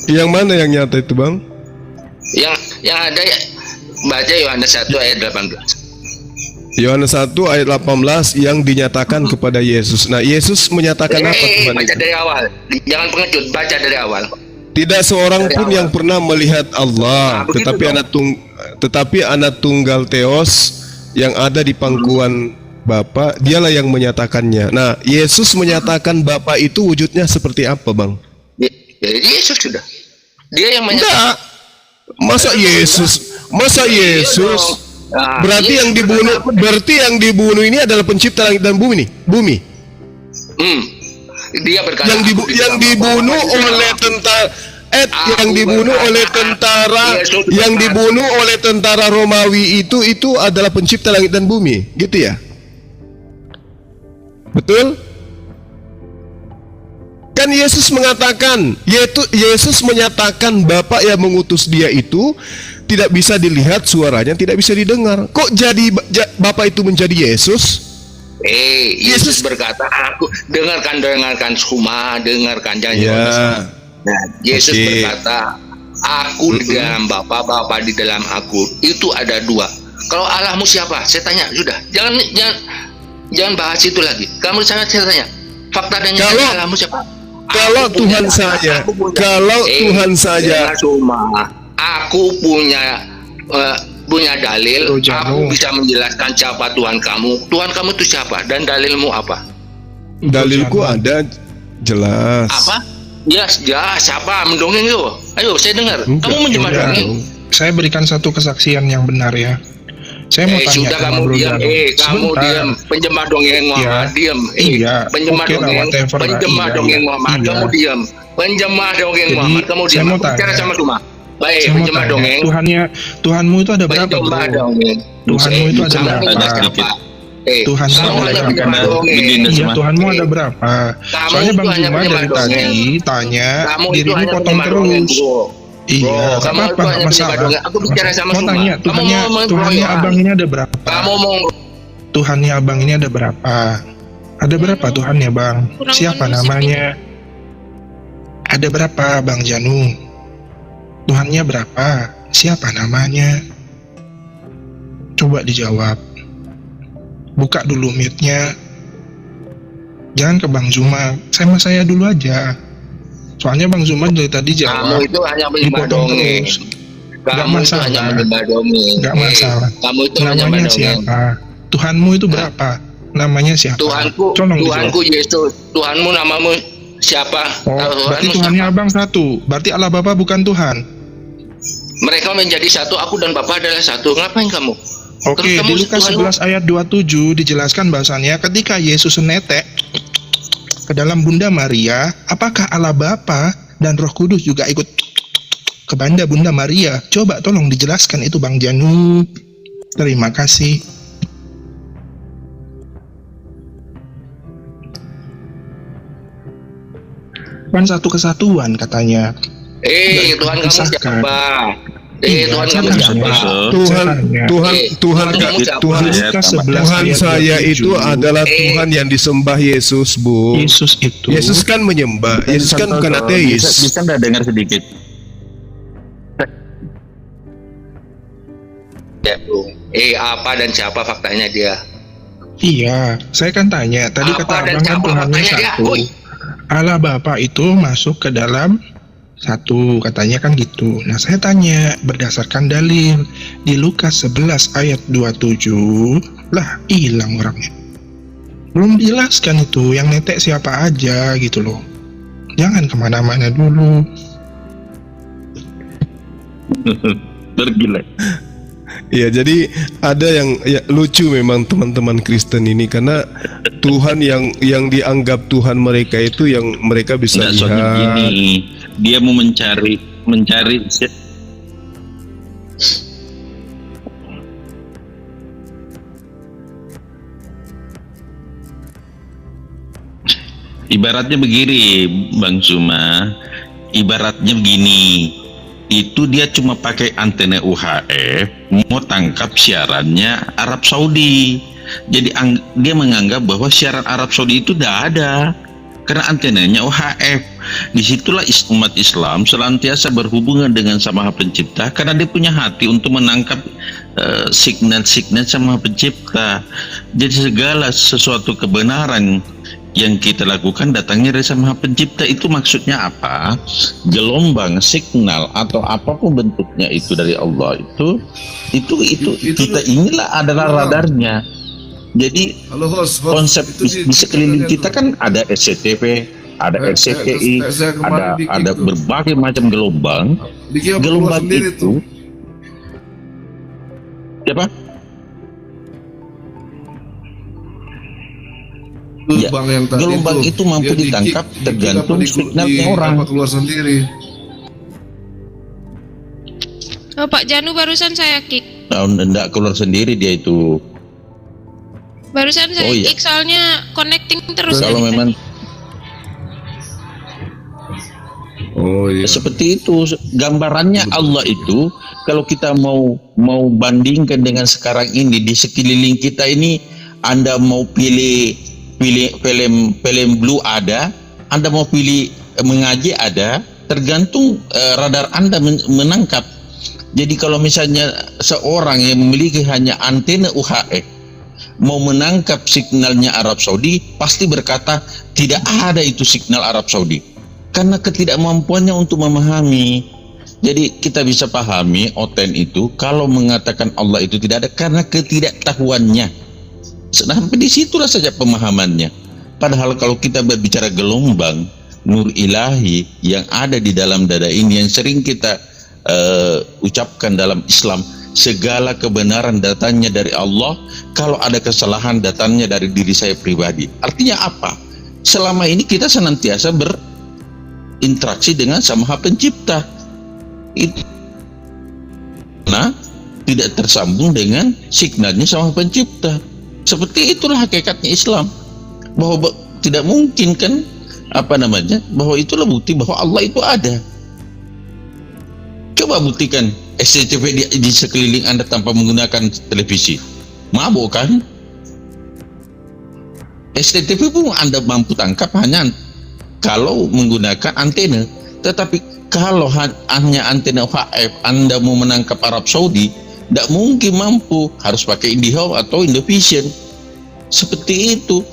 Yang mana yang nyata itu bang? Yang ada ya, baca Yohanes 1 ayat 18. Yohanes 1 ayat 18 yang dinyatakan kepada Yesus. Nah, Yesus menyatakan apa Tuhan baca itu? dari awal. Jangan pengecut, baca dari awal. Tidak seorang pun yang pernah melihat Allah, tetapi anak tunggal Theos yang ada di pangkuan Bapa, dialah yang menyatakannya. Nah, Yesus menyatakan Bapa itu wujudnya seperti apa, Bang? Jadi Yesus sudah. Dia yang menyatakan. Enggak. Masa Yesus? Berarti yang dibunuh ini adalah pencipta langit dan bumi nih, bumi. Dia berkata yang dibunuh oleh tentara dibunuh oleh tentara Romawi itu adalah pencipta langit dan bumi, gitu ya? Betul? Kan Yesus mengatakan, Yesus menyatakan Bapa yang mengutus dia itu tidak bisa dilihat, suaranya tidak bisa didengar. Kok jadi Bapa itu menjadi Yesus? Yesus berkata, aku dengarkan semua, dengarkan jangan. Ya. Nah, Yesus berkata, aku di dalam Bapa, Bapa di dalam aku. Itu ada dua. Kalau Allahmu siapa? Saya tanya, sudah. Jangan bahas itu lagi. Kamu saya tanya, fakta dan nyata Allahmu siapa? Kalau Tuhan saja, aku punya dalil, aku bisa menjelaskan siapa Tuhan kamu. Tuhan kamu itu siapa dan dalilmu apa? Dalilku ada jelas. Apa? Ya, siapa mendongeng itu? Ayo, saya dengar. Kamu menyembah dongeng. Saya berikan satu kesaksian yang benar ya. Saya mau tanya sudah sama kamu Bro diam. Jano. Kamu diam. Penyembah dongeng Muhammad, diam. Penyembah dongeng Muhammad, kamu diam. Penyembah dongeng Muhammad, kamu diam. Saya mau bicara sama Suma. Baik, Saya mau penyembah tanya, dongeng. Tuhanmu itu ada berapa, Bro? Tuhanmu itu ada berapa? Tuhanmu ada berapa? Iya, Tuhanmu ada berapa? Soalnya Bang Juma dari tadi tanya, dirimu potong terus. Iya, kamu apa nggak masalah. Aku bicara sama mau Suma. tanya, Tuhannya abang ini ada berapa? Kamu mau Tuhannya abang ini ada berapa? Ada berapa Tuhannya bang? Siapa namanya? Ada berapa Bang Janu? Tuhannya berapa? Siapa namanya? Coba dijawab. Buka dulu mute-nya. Jangan ke Bang Zuma, sama saya dulu aja. Soalnya Bang Zuma dari tadi jawab. Kamu itu hanya menyembah dongeng. Gak masalah. Gak masalah. Kamu itu namanya siapa? Tuhanmu itu berapa? Namanya siapa? Tuhanku Yesus. Tuhanmu namamu siapa? Berarti Tuhannya abang satu. Berarti Allah Bapa bukan Tuhan. Mereka menjadi satu. Aku dan Bapa adalah satu. Ngapain kamu? Oke, di Lukas 11 ayat 27 dijelaskan bahwasannya ketika Yesus netek ke dalam Bunda Maria, apakah Allah Bapa dan Roh Kudus juga ikut kepada Bunda Maria. Coba tolong dijelaskan itu Bang Janu. Terima kasih. Kan satu kesatuan katanya. Tuhan kamu siapa? Tuhan kamu siapa? Tuhan saya itu adalah Tuhan yang disembah Yesus, Bu. Yesus kan menyembah. Yesus kan bukan ateis. Bisa nggak dengar sedikit? Ya, Bung. Apa dan siapa faktanya dia? Iya, saya kan tanya. Tadi Apa kata dan abang kan siapa Tuhannya faktanya dia? satu. Allah Bapa itu masuk ke dalam satu, katanya kan gitu. Nah saya tanya berdasarkan dalil di Lukas 11 ayat 27, lah hilang orangnya. Belum jelaskan itu yang netek siapa aja gitu loh. Jangan kemana-mana dulu. Tergila. Ya, jadi ada yang ya, lucu memang teman-teman Kristen ini, karena Tuhan yang dianggap Tuhan mereka itu yang mereka bisa Nggak, soalnya lihat. gini, dia mau mencari ibaratnya begini, Bang Suma, ibaratnya begini, itu dia cuma pakai antena UHF mau tangkap siarannya Arab Saudi. Jadi dia menganggap bahwa siaran Arab Saudi itu tidak ada karena antenanya UHF. Disitulah umat Islam senantiasa berhubungan dengan Sang Maha Pencipta karena dia punya hati untuk menangkap signal-signal Sang Maha Pencipta. Jadi segala sesuatu kebenaran yang kita lakukan datangnya dari Sang Maha Pencipta. Itu maksudnya apa? Gelombang, signal atau apapun bentuknya itu dari Allah itu kita inilah adalah radarnya. Jadi konsep di sekeliling kita kan ada SCTV, ada RCTI, ada berbagai macam gelombang. Gelombang itu siapa? Gelombang itu mampu ditangkap tergantung signalnya orang. Keluar sendiri. Oh, Pak Janu barusan saya kick. Enggak keluar sendiri dia itu. Barusan saya kick soalnya connecting terus. Kalau memang seperti itu gambarannya Allah itu, kalau kita mau bandingkan dengan sekarang ini di sekeliling kita ini, Anda mau pilih film blue ada, Anda mau pilih mengaji ada, tergantung radar Anda menangkap. Jadi kalau misalnya seorang yang memiliki hanya antena UHF mau menangkap signalnya Arab Saudi, pasti berkata tidak ada itu signal Arab Saudi karena ketidakmampuannya untuk memahami. Jadi kita bisa pahami Oten itu kalau mengatakan Allah itu tidak ada karena ketidaktahuannya. Sampai di situlah saja pemahamannya. Padahal kalau kita berbicara gelombang nur ilahi yang ada di dalam dada ini, yang sering kita ucapkan dalam Islam, segala kebenaran datangnya dari Allah, kalau ada kesalahan datangnya dari diri saya pribadi. Artinya apa? Selama ini kita senantiasa berinteraksi dengan Sang Maha Pencipta. Itu tidak tersambung dengan signalnya Sang Maha Pencipta. Seperti itulah hakikatnya Islam. Bahwa tidak mungkin kan bahwa itulah bukti bahwa Allah itu ada. Coba buktikan SCTV di sekeliling Anda tanpa menggunakan televisi. Mabuk kan? SCTV pun Anda mampu tangkap hanya kalau menggunakan antena. Tetapi kalau hanya antena UHF Anda mau menangkap Arab Saudi, tidak mungkin mampu, harus pakai IndiHome atau Indovision. Seperti itu.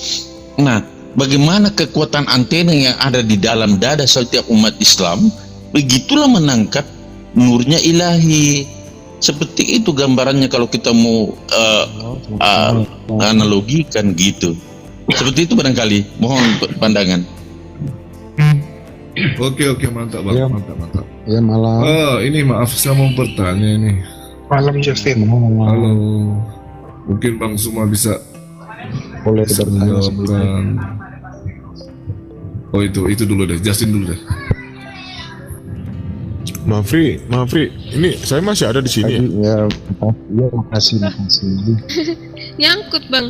Nah, bagaimana kekuatan antena yang ada di dalam dada setiap umat Islam, begitulah menangkap nurnya ilahi. Seperti itu gambarannya kalau kita mau analogikan gitu. Seperti itu barangkali. Mohon pandangan. Oke, mantap Bang. Ya. Mantap. Ya, malam. Ini maaf saya mau bertanya ini. Malam Justin. Halo. Mungkin Bang Suma bisa boleh menjawabkan. Oh itu dulu deh, Justin dulu deh. Mafri, ini saya masih ada di sini. Ya, makasih. Nyangkut bang.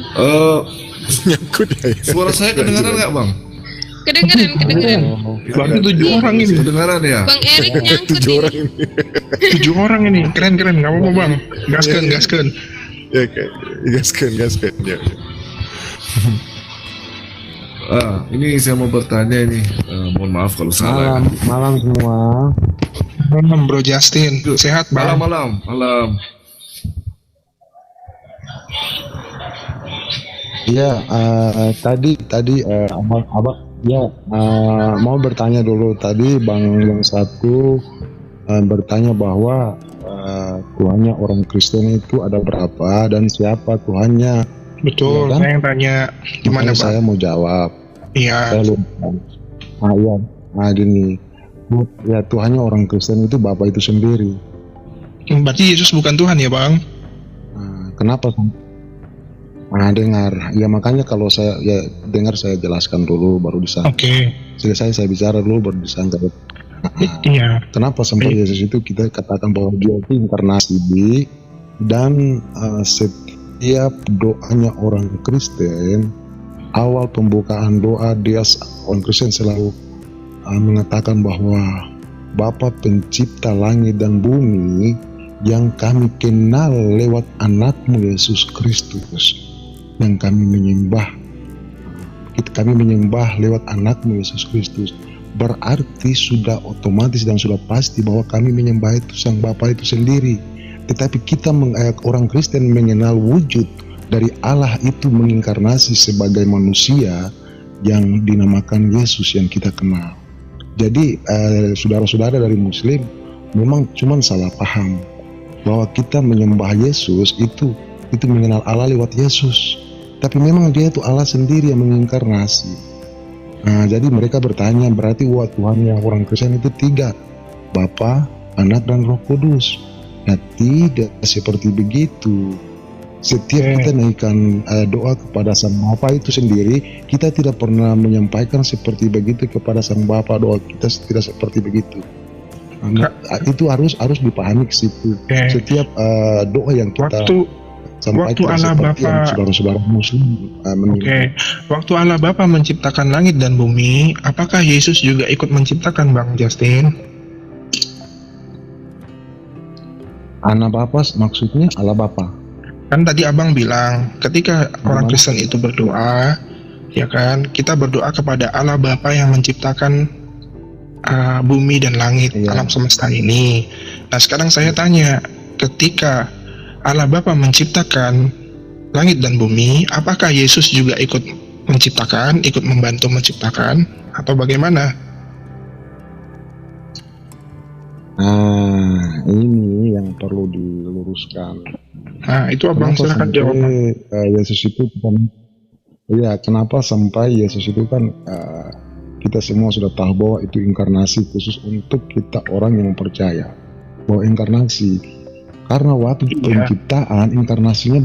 Nyangkut ya. Suara saya kedengaran nggak bang? Kedengeran. Berarti 7 orang ini. Kedengaran ya? Bang Erik nyangkut 7 orang ini. ini. 7 orang ini. Keren. Gak apa-apa bang. Gaskan. Ya, gaskan. Ya. Ini saya mau bertanya ini. Mohon maaf kalau salah. Malam semua. Malam Bro Justin. Sehat bang? Malam. Iya, tadi abang ya mau bertanya dulu. Tadi bang satu bertanya bahwa Tuhannya orang Kristen itu ada berapa dan siapa Tuhannya? Betul. Ya kan? Saya yang tanya gimana bang? Saya mau jawab. Iya. Saya lupa. Gini. Ya Tuhannya orang Kristen itu Bapa itu sendiri. Berarti Yesus bukan Tuhan ya bang? Kenapa? Dengar. Ya makanya kalau saya dengar saya jelaskan dulu baru disangka. Oke. Selesai saya bicara dulu baru disangka. Iya. Kenapa sampai Yesus itu kita katakan bahwa dia itu inkarnasi dan setiap doanya orang Kristen, awal pembukaan doa dia orang Kristen selalu mengatakan bahwa Bapa pencipta langit dan bumi yang kami kenal lewat anakmu Yesus Kristus, yang kami menyembah lewat anakmu Yesus Kristus, berarti sudah otomatis dan sudah pasti bahwa kami menyembah itu Sang Bapa itu sendiri. Tetapi kita orang Kristen mengenal wujud dari Allah itu menginkarnasi sebagai manusia yang dinamakan Yesus yang kita kenal. Jadi saudara-saudara dari Muslim memang cuma salah paham bahwa kita menyembah Yesus itu mengenal Allah lewat Yesus. Tapi memang dia itu Allah sendiri yang menginkarnasi. Nah, jadi mereka bertanya berarti Tuhan yang orang Kristen itu 3, Bapa, Anak dan Roh Kudus. Nah, tidak seperti begitu. Setiap kita naikkan doa kepada Sang Bapa itu sendiri, kita tidak pernah menyampaikan seperti begitu kepada Sang Bapa, doa kita tidak seperti begitu. Itu harus dipahami ke situ. Setiap doa yang kita waktu Allah Bapa, saudara-saudara Muslim. Waktu Allah Bapa menciptakan langit dan bumi, apakah Yesus juga ikut menciptakan Bang Justin? Anak Bapa maksudnya Allah Bapa. Kan tadi abang bilang ketika orang Kristen itu berdoa, ya kan, kita berdoa kepada Allah Bapa yang menciptakan bumi dan langit, alam semesta ini. Nah sekarang saya tanya, ketika Allah Bapa menciptakan langit dan bumi, apakah Yesus juga ikut menciptakan, ikut membantu menciptakan, atau bagaimana? Ini yang perlu diluruskan. Nah, itu abang silahkan jawab. Yesus itu kan, kenapa sampai Yesus itu kan kita semua sudah tahu bahwa itu inkarnasi khusus untuk kita orang yang percaya bahwa inkarnasi. Karena waktu penciptaan inkarnasinya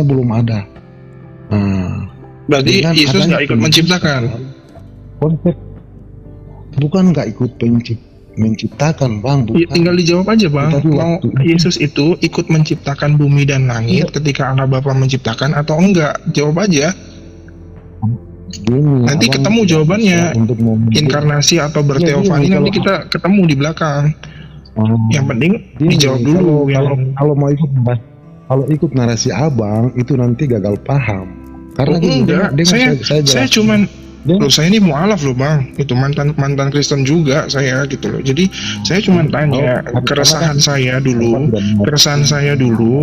belum ada. Berarti Yesus nggak ikut menciptakan. Konsep bukan nggak ikut menciptakan, Bang. Bukan. Tinggal dijawab aja, Bang. Mau Yesus itu ikut menciptakan bumi dan langit ketika Allah Bapa menciptakan atau enggak? Jawab aja. Gini, nanti ketemu jawabannya. Inkarnasi atau berteofani nanti kita ketemu di belakang. Yang penting dijawab dulu. Kalau ikut narasi abang itu nanti gagal paham. Karena saya cuman saya ini mualaf loh Bang, itu mantan Kristen juga saya gitu loh. Jadi saya cuma tanya keresahan saya dulu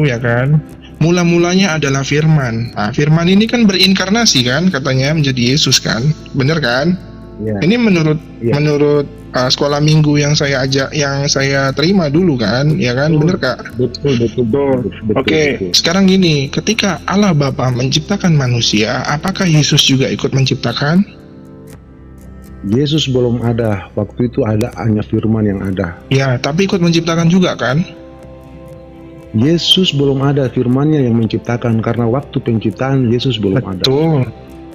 ya kan. Mula-mulanya adalah Firman. Nah, Firman ini kan berinkarnasi kan, katanya menjadi Yesus kan, bener kan? Ini menurut sekolah minggu yang saya terima dulu kan, ya kan, bener Kak? Betul. Oke, sekarang gini, ketika Allah Bapa menciptakan manusia, apakah Yesus juga ikut menciptakan? Yesus belum ada, waktu itu ada hanya Firman yang ada. Ya, tapi ikut menciptakan juga kan? Yesus belum ada, Firman-Nya yang menciptakan, karena waktu penciptaan Yesus belum ada.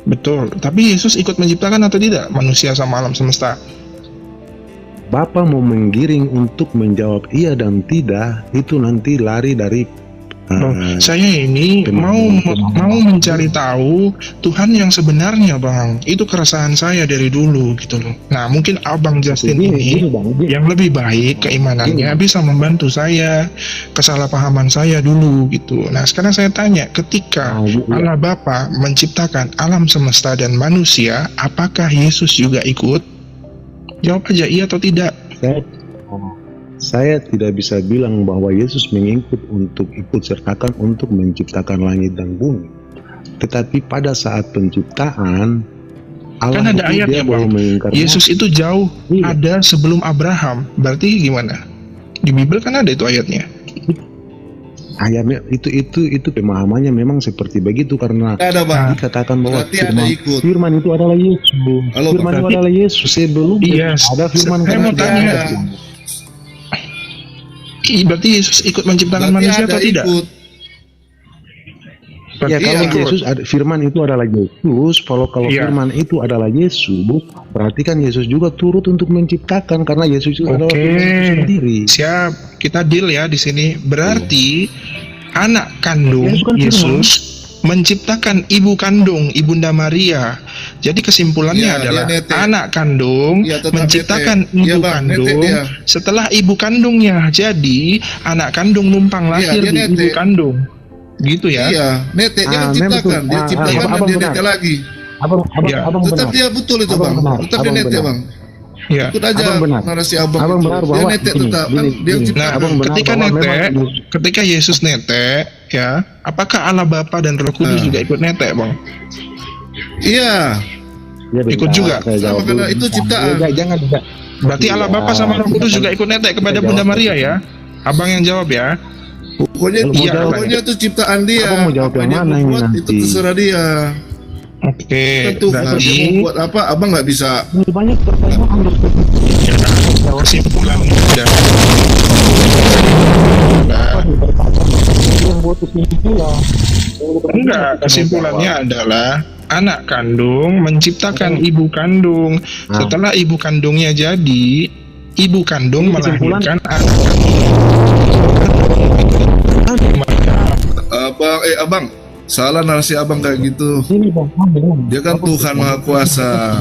Betul. Tapi Yesus ikut menciptakan atau tidak manusia sama alam semesta? Bapa mau menggiring untuk menjawab iya dan tidak, itu nanti lari dari saya ini mau mencari tahu Tuhan yang sebenarnya, Bang. Itu keresahan saya dari dulu gitu loh. Nah, mungkin Abang Justin ini yang lebih baik keimanannya bisa membantu saya, kesalahpahaman saya dulu gitu. Nah, sekarang saya tanya, ketika Allah Bapa menciptakan alam semesta dan manusia, apakah Yesus juga ikut? Jawab aja iya atau tidak. Saya tidak bisa bilang bahwa Yesus mengikut untuk ikut sertakan untuk menciptakan langit dan bumi. Tetapi pada saat penciptaan, Allah kan ada ayatnya, Bang. Yesus itu jauh ada sebelum Abraham. Berarti gimana? Di Bible kan ada itu ayatnya. Ayatnya itu pemahamannya memang seperti begitu karena dikatakan bahwa firman itu adalah Yesus. Firman itu adalah Yesus sebelum ada firman. Saya mau tanya. Berarti Yesus ikut menciptakan manusia atau tidak? Ya, kalau Yesus firman itu adalah Yesus, kalau firman itu adalah Yesus, berarti kan Yesus juga turut untuk menciptakan karena Yesus itu adalah firman itu sendiri. Siap, kita deal ya di sini. Berarti anak kandung Yesus menciptakan ibu kandung Ibunda Maria. Jadi kesimpulannya adalah anak kandung menciptakan ibu kandung. Setelah ibu kandungnya jadi, anak kandung numpang lahir di ibu kandung. Gitu ya? Iya, netek dia menciptakan, dia ciptakan dan dia netek lagi. Tetap dia betul itu, Bang. Tetap dia netek, Bang. Ya. Ikut aja narasi Abang benar bahwa dia netek tetap kan dia ciptakan. Ketika netek, ketika Yesus netek, ya, apakah Allah Bapa dan Roh Kudus juga ikut netek, Bang? Iya. Ikut juga. Sama karena itu ciptaan. Jangan. Berarti Allah Bapa sama Roh Kudus juga ikut netek kepada Bunda Maria ya? Abang yang jawab ya. Pokoknya itu ciptaan dia. Abang mau jawab yang mana ini nanti? Itu terserah dia. Oke, berarti buat apa Abang nggak bisa? Banyak pertanyaan. Kesimpulan udah. Enggak, kesimpulannya adalah anak kandung menciptakan ibu kandung. Setelah ibu kandungnya jadi, ibu kandung melahirkan anak kandung. Abang, salah narasi Abang kayak gitu. Dia kan Tuhan Maha Kuasa.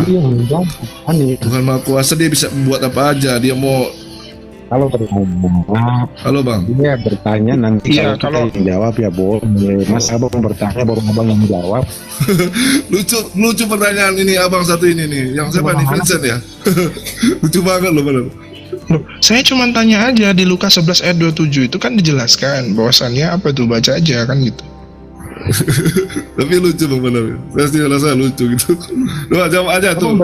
Tuhan Maha Kuasa, dia bisa membuat apa aja. Dia mau. Halo Bang. Dia bertanya nanti kalau kita yang jawab ya boleh. Mas Abang bertanya baru Abang yang jawab. lucu pertanyaan ini Abang satu ini nih. Yang siapa nih, Vincent ya? Lucu banget loh benar. Loh, saya cuma tanya aja di Lukas 11 ayat 27 itu kan dijelaskan bahwasannya apa tuh, baca aja kan gitu. Tapi lucu Bang benar. Saya rasa lucu gitu. Loh, jawab aja tuh.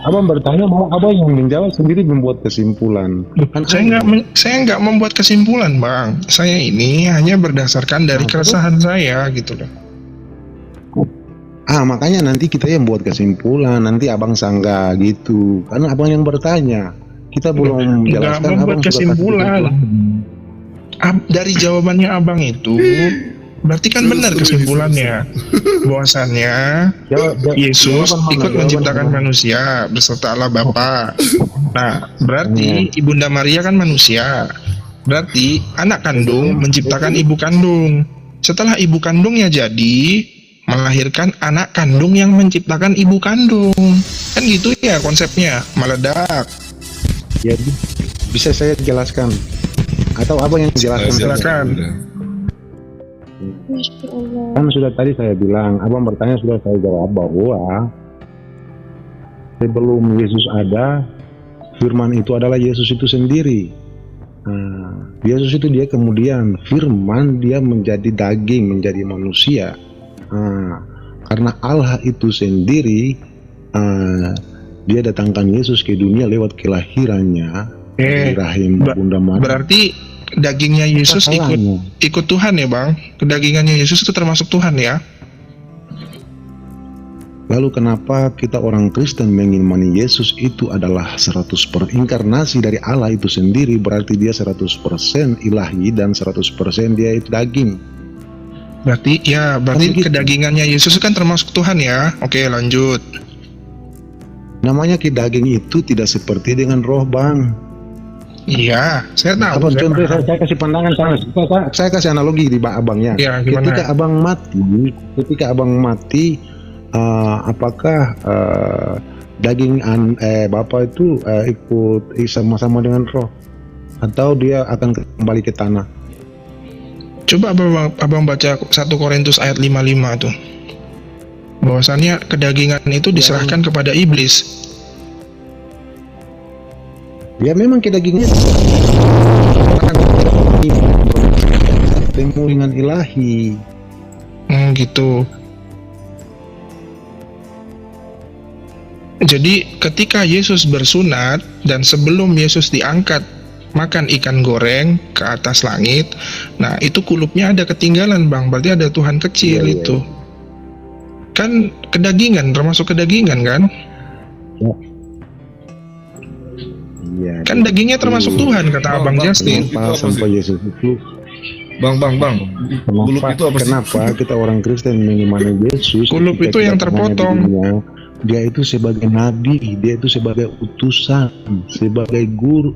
Abang bertanya mau Abang yang menjawab sendiri membuat kesimpulan. Saya nggak membuat kesimpulan, Bang. Saya ini hanya berdasarkan dari keresahan saya gitu loh. Makanya nanti kita yang buat kesimpulan, nanti Abang sanggah gitu. Karena Abang yang bertanya. Kita belum menjelaskan. Nggak membuat kesimpulan. Dari jawabannya Abang itu berarti kan benar kesimpulannya bahwasannya Yesus ikut menciptakan manusia beserta Allah Bapa. Nah, berarti Ibunda Maria kan manusia. Berarti anak kandung menciptakan ibu kandung. Setelah ibu kandungnya jadi, melahirkan anak kandung yang menciptakan ibu kandung. Kan gitu ya konsepnya, meledak. Ya, bisa saya jelaskan atau Abang yang jelaskan? Silakan. Kan sudah tadi saya bilang, Abang bertanya sudah saya jawab bahwa sebelum Yesus ada, firman itu adalah Yesus itu sendiri. Yesus itu dia kemudian firman dia menjadi daging, menjadi manusia. Karena Allah itu sendiri dia datangkan Yesus ke dunia lewat kelahirannya di rahim Bunda Maria. Berarti dagingnya Yesus ikut Tuhan ya Bang? Kedagingannya Yesus itu termasuk Tuhan ya? Lalu kenapa kita orang Kristen mengimani Yesus itu adalah 100% inkarnasi dari Allah itu sendiri, berarti dia 100% ilahi dan 100% dia itu daging. Berarti kedagingannya Yesus kan termasuk Tuhan ya? Oke, lanjut. Namanya daging itu tidak seperti dengan roh, Bang. Iya, saya tahu. Abang, contoh saya kasih pandangan saya kasih analogi di abangnya. Ya, ketika abang mati, apakah daging bapak itu ikut sama-sama dengan roh, atau dia akan kembali ke tanah? Coba abang baca 1 Korintus ayat 55 tuh. Bahwasannya kedagingan itu diserahkan kepada iblis. Ya memang kedagingannya bertemu dengan ilahi. Gitu. Jadi ketika Yesus bersunat dan sebelum Yesus diangkat makan ikan goreng ke atas langit, nah itu kulupnya ada ketinggalan, Bang. Berarti ada Tuhan kecil itu. Kan kedagingan, termasuk kedagingan kan? Iya. Kan dagingnya termasuk Tuhan, kata Abang Justin. Sampai Yesus itu. Bang. Kenapa kita orang Kristen mengimani Yesus? Kulup itu yang terpotong. Dia itu sebagai nabi, dia itu sebagai utusan, sebagai guru.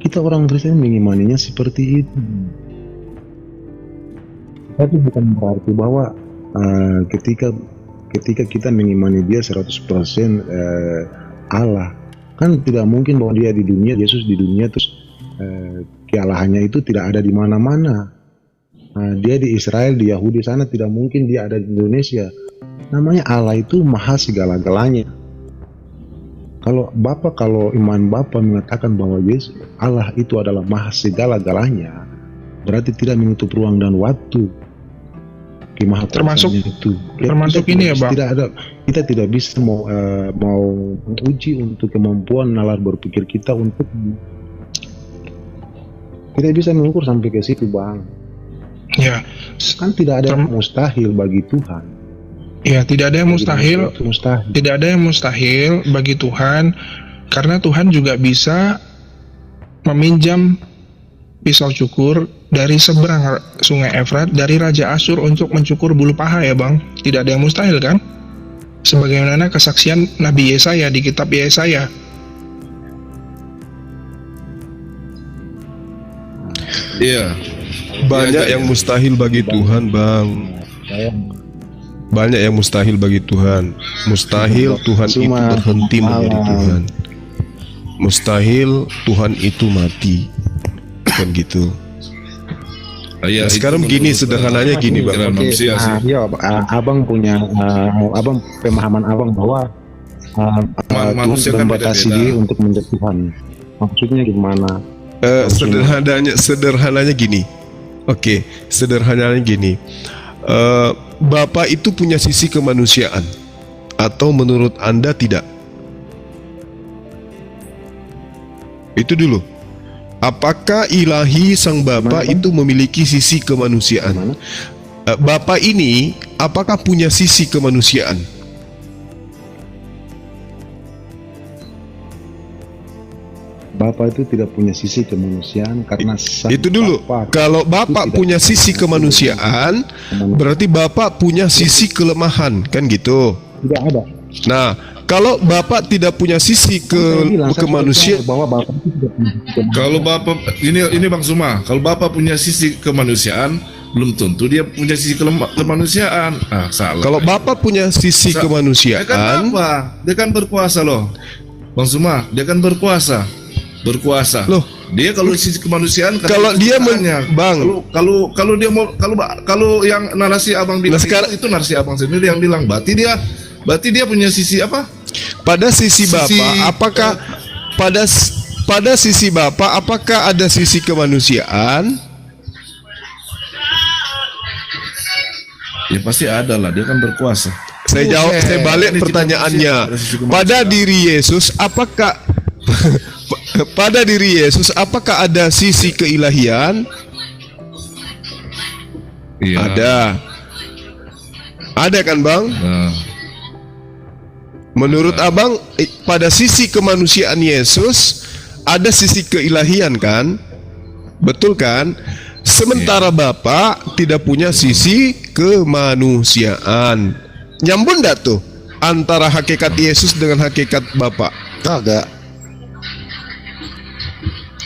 Kita orang Kristen mengimaninya seperti itu. Tapi bukan berarti bahwa ketika kita mengimani dia 100% Allah, kan tidak mungkin bahwa dia di dunia, Yesus di dunia, terus kealahannya itu tidak ada di mana-mana. Dia di Israel, di Yahudi sana, tidak mungkin dia ada di Indonesia. Namanya Allah itu maha segala-galanya. Kalau iman Bapak mengatakan bahwa Yesus Allah itu adalah maha segala-galanya, berarti tidak menutup ruang dan waktu. Termasuk itu. Termasuk ini ya, Bang. Kita tidak bisa mau uji untuk kemampuan nalar berpikir kita untuk tidak bisa mengukur sampai ke situ, Bang. Ya, kan tidak ada yang mustahil bagi Tuhan. Ya, tidak ada yang mustahil. Tidak ada yang mustahil bagi Tuhan, karena Tuhan juga bisa meminjam pisau cukur dari seberang sungai Efrat dari Raja Asyur untuk mencukur bulu paha, ya Bang. Tidak ada yang mustahil kan? Sebagaimana kesaksian Nabi Yesaya di kitab Yesaya. Iya. Banyak yang mustahil bagi Tuhan, Bang. Banyak yang mustahil bagi Tuhan. Mustahil Tuhan itu berhenti menjadi Tuhan. Mustahil Tuhan itu mati. Kan gitu. Ya, sekarang begini, sederhananya gini, Bang. Abang punya pemahaman abang bahwa Tuhan membatasi diri untuk menjadi Tuhan. Maksudnya gimana? Sederhananya gini. Oke, sederhananya gini. Bapak itu punya sisi kemanusiaan, atau menurut Anda tidak? Itu dulu. Apakah ilahi sang Bapa itu memiliki sisi kemanusiaan? Bapa ini apakah punya sisi kemanusiaan? Bapak itu tidak punya sisi kemanusiaan karena itu dulu. Kalau Bapak punya sisi kemanusiaan, berarti Bapak punya sisi kelemahan, kan gitu? Tidak ada. Nah, kalau Bapak tidak punya sisi kemanusiaan, kalau Bapak ini Bang Suma, kalau Bapak punya sisi kemanusiaan, belum tentu dia punya sisi kemanusiaan. Salah. Kalau Bapak punya sisi kemanusiaan, dia kan berkuasa loh, Bang Suma, dia kan berkuasa loh. Dia kalau sisi kemanusiaan, kalau dia Bang, kalau dia mau, kalau yang narasi abang bilang itu narasi abang sendiri yang bilang, berarti dia punya sisi apa? Pada sisi Bapak, apakah pada sisi Bapak apakah ada sisi kemanusiaan? Ya pasti ada lah, dia kan berkuasa. Saya balik pertanyaannya. Pada diri Yesus apakah pada diri Yesus apakah ada sisi keilahian? Iya. Ada kan, Bang? Menurut Abang, pada sisi kemanusiaan Yesus ada sisi keilahian kan? Betul kan? Sementara Bapak tidak punya sisi kemanusiaan. Nyambung enggak tuh antara hakikat Yesus dengan hakikat Bapa? Kagak.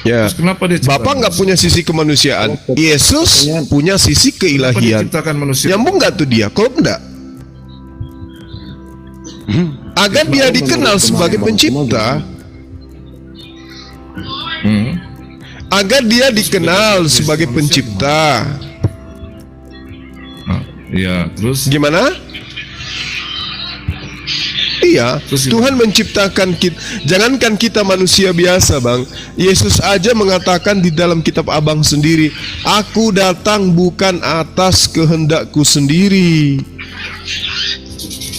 Ya. Kenapa dia Bapak nggak punya sisi kemanusiaan, Yesus punya sisi keilahian. Nyambung nggak tuh dia? Kalau enggak, agar dia dikenal sebagai pencipta, agar dia dikenal sebagai pencipta. Iya, terus gimana? Iya, Tuhan menciptakan kita. Jangankan kita manusia biasa, Bang. Yesus aja mengatakan di dalam kitab Abang sendiri, "Aku datang bukan atas kehendakku sendiri."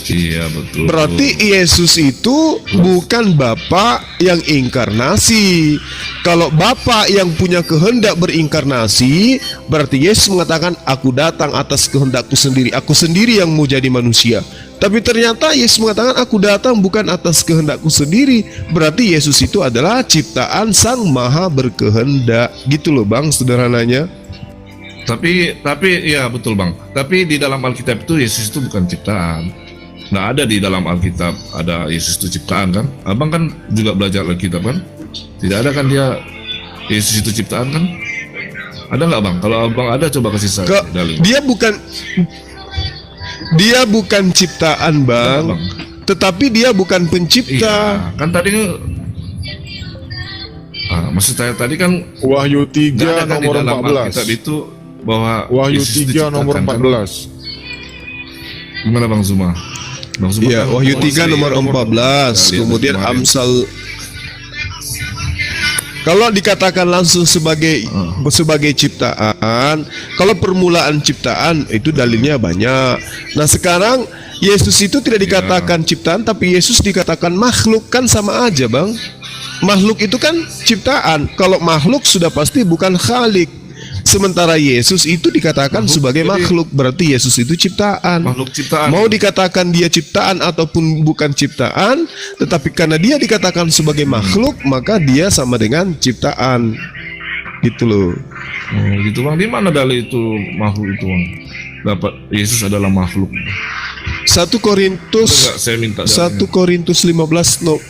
Iya, betul. Berarti Yesus itu bukan Bapa yang inkarnasi. Kalau Bapa yang punya kehendak berinkarnasi, berarti Yesus mengatakan, "Aku datang atas kehendakku sendiri. Aku sendiri yang mau jadi manusia." Tapi ternyata Yesus mengatakan, "Aku datang bukan atas kehendakku sendiri." Berarti Yesus itu adalah ciptaan Sang Maha Berkehendak. Gitu loh, Bang, sederhananya. Tapi ya betul, Bang. Tapi di dalam Alkitab itu Yesus itu bukan ciptaan. Nggak ada di dalam Alkitab ada Yesus itu ciptaan kan? Abang kan juga belajar Alkitab kan? Tidak ada kan dia Yesus itu ciptaan kan? Ada nggak, Bang? Kalau Abang ada, coba kasih saya dalil. Dia bukan ciptaan, Bang. Tetapi dia bukan pencipta. Iya, kan tadi maksud saya tadi kan Wahyu 3 kan nomor di dalam 14. Alkitab itu bahwa Wahyu Yesus 3 nomor diciptakan, 14. Kan? Gimana, Bang Zuma? Bang Zuma Iya, kan Wahyu 3 menguasai nomor 14. Kita lihat Kemudian kemarin. Amsal. Kalau dikatakan langsung sebagai ciptaan, kalau permulaan ciptaan itu dalilnya banyak. Nah, sekarang Yesus itu tidak dikatakan ciptaan, tapi Yesus dikatakan makhluk, kan sama aja, Bang. Makhluk itu kan ciptaan. Kalau makhluk sudah pasti bukan khalik. Sementara Yesus itu dikatakan sebagai makhluk, berarti Yesus itu ciptaan. Makhluk ciptaan. Mau dikatakan dia ciptaan ataupun bukan ciptaan, tetapi karena dia dikatakan sebagai makhluk, maka dia sama dengan ciptaan. Gitu loh. Oh, gitu, Bang. Di mana dalil itu makhluk itu, Bang? Dapat Yesus adalah makhluk. 1 Korintus Enggak, saya minta 1 Korintus 15 no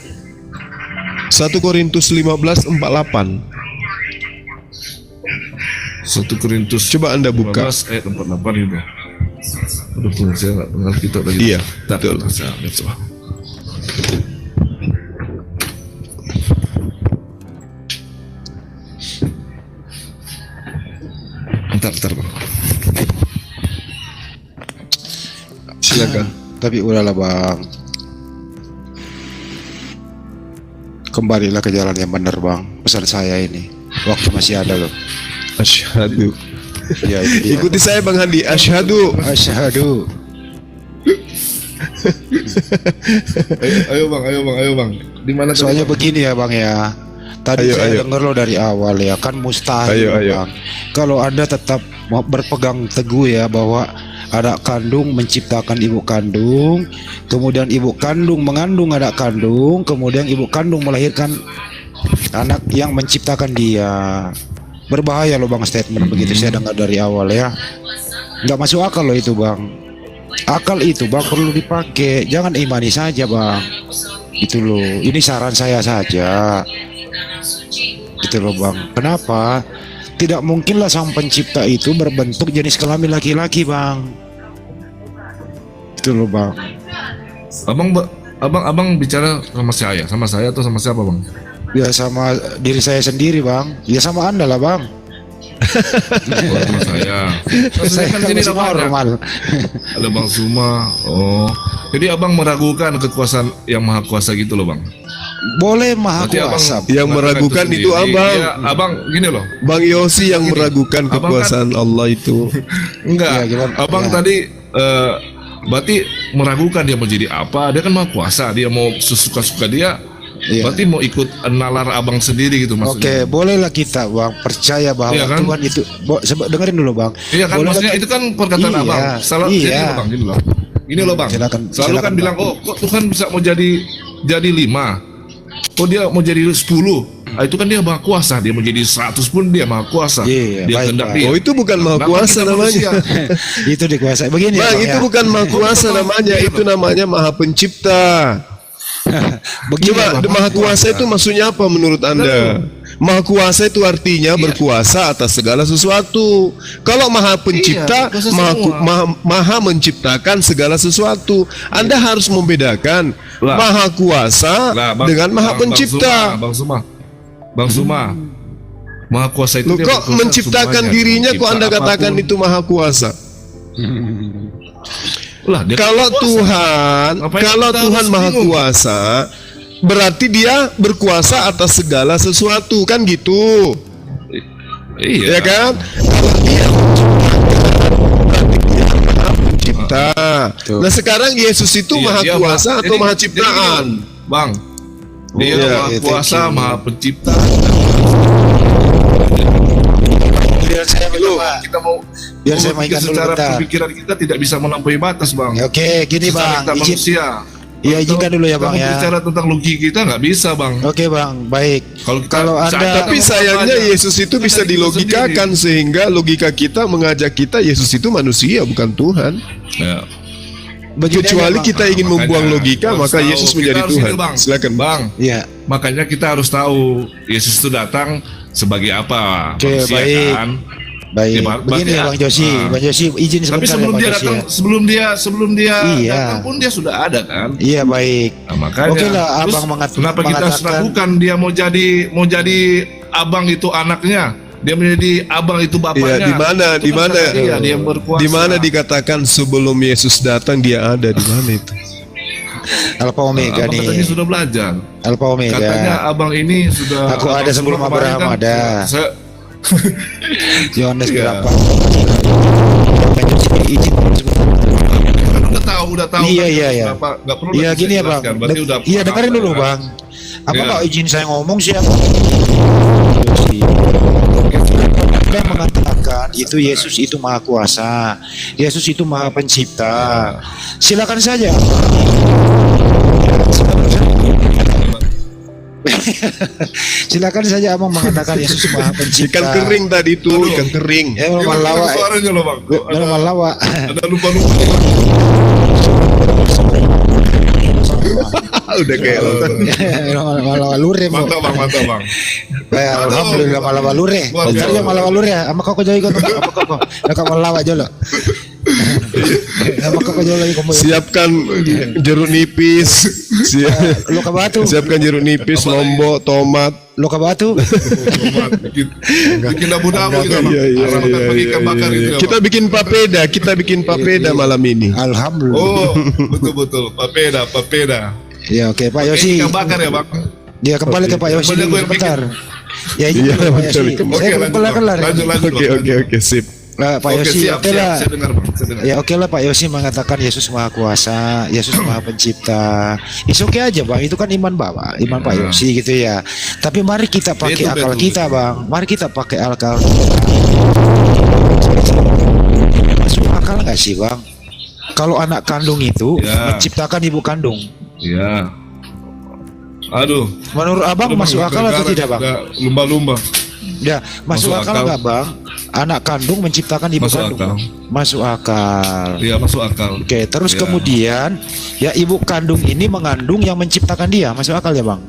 1 Korintus 15:48. 1 Korintus coba Anda buka 15 ayat 48 gitu. Aduh, saya nggak dengar kita lagi. Iya, betul. Saya lihat coba. Bentar, Bang. Silakan. Tapi udahlah, Bang. Kembalilah ke jalan yang benar, Bang. Pesan saya ini. Waktu masih ada loh. Asyhadu. Ya, ikuti saya, Bang Handi. Asyhadu. Asyhadu. Ayo bang. Di mana? Soalnya begini ya, Bang ya. Tadi saya dengar lo dari awal ya, kan mustahil, Bang. Kalau Anda tetap mau berpegang teguh ya bahwa anak kandung menciptakan ibu kandung, kemudian ibu kandung mengandung anak kandung, kemudian ibu kandung melahirkan anak yang menciptakan dia. Berbahaya loh, Bang, statement begitu. Saya dengar dari awal ya. Nggak masuk akal loh itu, Bang. Akal itu, Bang, perlu dipakai. Jangan imani saja, Bang. Itu loh. Ini saran saya saja. Gitu loh, Bang. Kenapa? Tidak mungkinlah sang pencipta itu berbentuk jenis kelamin laki-laki, Bang. Itu loh, Bang. Abang bicara sama saya atau sama siapa, Bang? Ya sama diri saya sendiri, Bang. Ya sama Anda lah, Bang. Sama saya. Saya kan sini masih normal. Ada Bang Zuma. Oh, jadi Abang meragukan kekuasaan yang maha kuasa gitu loh, Bang? Boleh maha Berarti kuasa. Yang meragukan itu Abang. Ya, Abang gini loh. Bang Yosi yang meragukan kekuasaan Allah itu. Enggak. Ya, Abang tadi berarti meragukan dia mau jadi apa? Dia kan maha kuasa. Dia mau sesuka-suka dia. Berarti mau ikut nalar Abang sendiri gitu maksudnya. Oke, bolehlah kita, Bang, percaya bahwa Iya kan? Tuhan itu dengerin dulu, Bang. Iya kan, maksudnya itu kan perkataan Iya, Abang. Salah iya. Bang, gini loh. Gini loh, Bang. Selalu kan Bang. bilang, "Oh, kok Tuhan bisa mau jadi 5? Oh, dia mau jadi 10?" Itu kan dia maha kuasa, dia menjadi 100 pun dia maha kuasa. Iya, Dia baik, kehendak Pak. dia. Oh, itu bukan maha Kenapa kuasa kita namanya. manusia? Itu dikuasai. Begini Bang, ya, Bang, itu ya. bukan maha kuasa namanya, itu namanya maha pencipta. Begini, Coba Bang. maha kuasa itu maksudnya apa menurut Anda? Maha kuasa itu artinya berkuasa atas segala sesuatu. Kalau maha pencipta, Iya, berkuasa maha, semua. maha menciptakan segala sesuatu. Anda harus membedakan Lah. maha kuasa Lah, dengan maha pencipta. Bang Suma. Maha kuasa itu Loh, dia kok berkuasa menciptakan semuanya. dirinya kok Mencipta Anda katakan apapun. itu maha kuasa? Lah, dia Kalau kuasa. Tuhan, Ngapain kalau kita Tuhan harus maha bingung? kuasa, berarti dia berkuasa atas segala sesuatu, kan gitu? Iya. Ya kan? Kalau dia menciptakan, berarti dia maha pencipta. Nah sekarang Yesus itu Iya, maha dia kuasa maha- atau jadi- maha jadi ciptaan? gini, Bang, dia Iya, maha thank kuasa, you. maha pencipta. Biar saya Loh, Pak. kita mau Biar saya berpikir mainkan dulu secara bentar. pemikiran kita tidak bisa melampaui batas, Bang. Ya, oke, gini, Secara Bang, kita izin- manusia. Iya, izinkan dulu ya, Kita Bang, ya. bicara tentang logika kita nggak bisa, Bang. Oke, Bang, baik. Kalau Anda Tapi sayangnya Yesus itu bisa dilogikakan sehingga logika kita mengajak kita Yesus itu manusia bukan Tuhan. Ya. Begini Kecuali aja, Bang. kita ingin membuang logika, harus maka tahu. Yesus Kita menjadi harus Tuhan. ini, Bang. Silakan, Bang. Iya. Makanya kita harus tahu Yesus itu datang sebagai apa? Oke, Manusia, baik. kan? Baik. Ya, Bang, Begini berarti ya, Bang Josi. ah. Bang Josi, izin Tapi sebentar sebelum ya, Bang dia Josi. datang, Ya. sebelum dia Iya. datang pun dia sudah ada kan? Iya, baik. Nah, makanya. Oke lah, Terus Abang kenapa kita harus mengatakan lakukan dia mau jadi abang itu anaknya, dia menjadi abang itu bapaknya. Iya, di mana? Itu Di kan mana? kata dia, dia berkuasa. Di mana dikatakan sebelum Yesus datang dia ada di mana itu? Alfa Omega Abang nih. katanya sudah belajar. Alfa Omega. Katanya abang ini sudah. Aku ada sebelum kemarin Abraham kan, ada. Yohanes Iya. berapa? Bang Josi, izin sebentar. Kan udah tahu. Iya, kan, iya, iya. Nggak perlu Iya, lagi gini saya ya, Bang. jelaskan. Berarti udah Iya, dengerin dulu, kan? Bang. Apa Iya. kok izin saya ngomong sih? Anda mengatakan itu Yesus itu maha kuasa, Yesus itu maha pencipta. Silakan saja. Silakan saja Abang mengatakan Yesus maha pencipta. Ikan kering tadi itu, ikan kering. Ya memang lawak. Suaranya loh, Bang. Memang lawak. Ada lupa-lupa. Udah kayak Malah lure mau. Mantap, Bang, mantap, Bang. Alhamdulillah malah lure. Bentar ya malah lure ya. Ama kau jadi kau apa kau. Nak malah jolo. Ama kau jadi kau. Siapkan jeruk nipis. Lo ke batu. Siapkan jeruk nipis, lombok, tomat. Lo ke batu. Bikin dabu-dabu kita, Bang. Iya, iya, Asal makan iya, ikan bakar iya. gitu ya, Kita Bang. bikin papeda malam ini. Alhamdulillah. Oh, betul-betul. Papeda. Ya oke Pak Yosi. Ikan bakar ya, Bang. Dia kembali ke Pak Yosi Kembali dulu gue yang sebentar. Ya ini Iya, Pak betul. Yosi. Oke, Saya lanjut, kelar. Bang. Lanjut, Oke, sip. Nah, Pak Oke, Yosi, siap, oke lah. Saya dengar, Bang. Saya dengar. Ya oke lah Pak Yosi mengatakan Yesus maha kuasa, Yesus maha pencipta. Is oke aja Bang, itu kan iman Bapak, iman Pak Yosi gitu ya. Tapi mari kita pakai Betul, akal betul. kita Bang, mari kita pakai akal. Masuk akal nggak sih Bang? Kalau anak kandung itu Ya. menciptakan ibu kandung, Iya. Aduh. menurut Abang Udah, masuk Bang, akal atau negara tidak Bang? udah Lumba-lumba. Ya, masuk Masuk akal akal. nggak Bang? Anak kandung menciptakan ibu Masuk kandung. akal. Bang? Masuk akal. Iya, masuk akal. Oke, terus Ya. kemudian ya ibu kandung ini mengandung yang menciptakan dia, masuk akal ya Bang?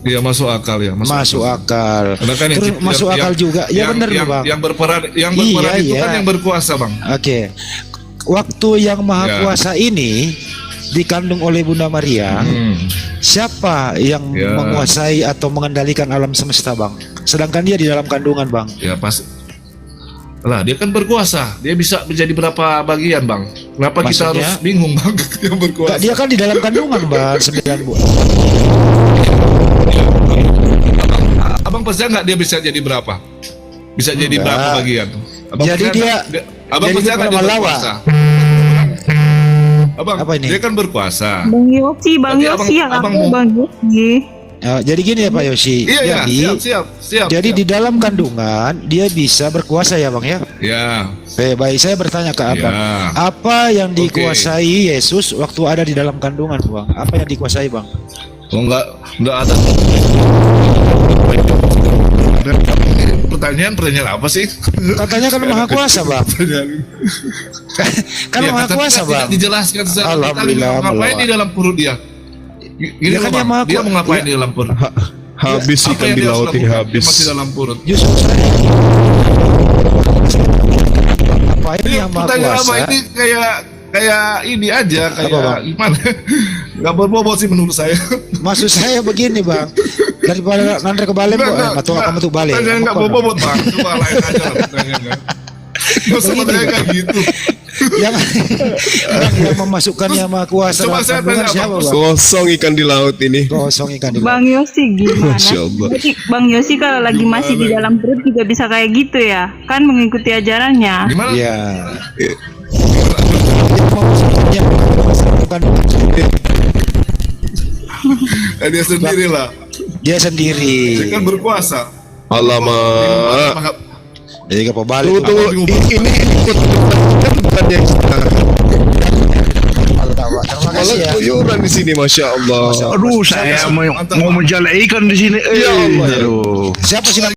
Iya, masuk akal ya. Masuk akal. Karena kan yang Terus cip- masuk yang- akal juga, ya yang- benar yang, Bang. Yang berperan Iya, itu iya. kan yang berkuasa, Bang. Oke, waktu yang maha Ya. kuasa ini dikandung oleh Bunda Maria, siapa yang Ya. menguasai atau mengendalikan alam semesta Bang? Sedangkan dia di dalam kandungan Bang. Ya pas. Lah, dia kan berkuasa. Dia bisa menjadi berapa bagian, Bang? Kenapa kita Maksudnya? harus bingung, Bang? Yang berkuasa. Nggak, dia kan di dalam kandungan Bang, 9 bulan. Abang percaya nggak dia bisa jadi berapa? Bisa jadi Enggak. berapa bagian? Abang Jadi percaya dia- nggak? Abang jadi percaya dia nggak dia melawan. berkuasa? Abang, Apa ini? dia kan berkuasa. Bang Yosi, Bang Berarti Yosi yang abang aku mau- Bang Yosi. Jadi gini ya Pak Yosi. Iya, iya, jadi, siap. jadi di dalam kandungan dia bisa berkuasa ya Bang ya. Ya. Baik, saya bertanya ke Abang. Ya. Apa yang dikuasai Yesus waktu ada di dalam kandungan Bang? Apa yang dikuasai Bang? Oh, enggak ada Pertanyaan apa sih? Katanya kan maha kuasa, Bang. Kan Ya, maha tapi kuasa, tidak Bang. dijelaskan secara Alhamdulillah, detail. Ngapain di dalam perut dia? Gini Ya kan loh, dia Bang, maha dia kuasa. mau ngapain Ya. di dalam perut? Habis Apa ikan yang di dia harus laut ini lakukan? habis. Dia masih dalam perut. Justru apa ini yang maha Pertanyaan apa kuasa? ini kayak ini aja, kayak Apa, Bang? gimana? Nggak berbobot sih menurut saya. Maksud saya begini, Bang. Daripada nanti ke Bali, atau kamu tuh balik. Pertanyaan nggak berbobot, Bang. Coba lain aja lah pertanyaannya. Nggak usah pertanyaan kayak gitu. yang memasukkan yang maha kuasa Coba dalam saya kandungan tanya, siapa, Bang. Bang? Kosong ikan di laut ini. Kosong ikan di laut. Bang Yosi gimana? Masya Allah. Jadi Bang Yosi kalau lagi masih di dalam perut juga bisa kayak gitu ya? Kan mengikuti ajarannya. Gimana? Iya. Bukan Dia sendiri lah. dia sendiri. Dia kan berkuasa. Alamak. Jadi ke balik. Tunggu. Ini bukan yang Terima kasih ya. keluyuran di sini, Masya Allah. Aduh, saya mau menjala ikan di sini. Ya Allah. Aduh. Siapa sih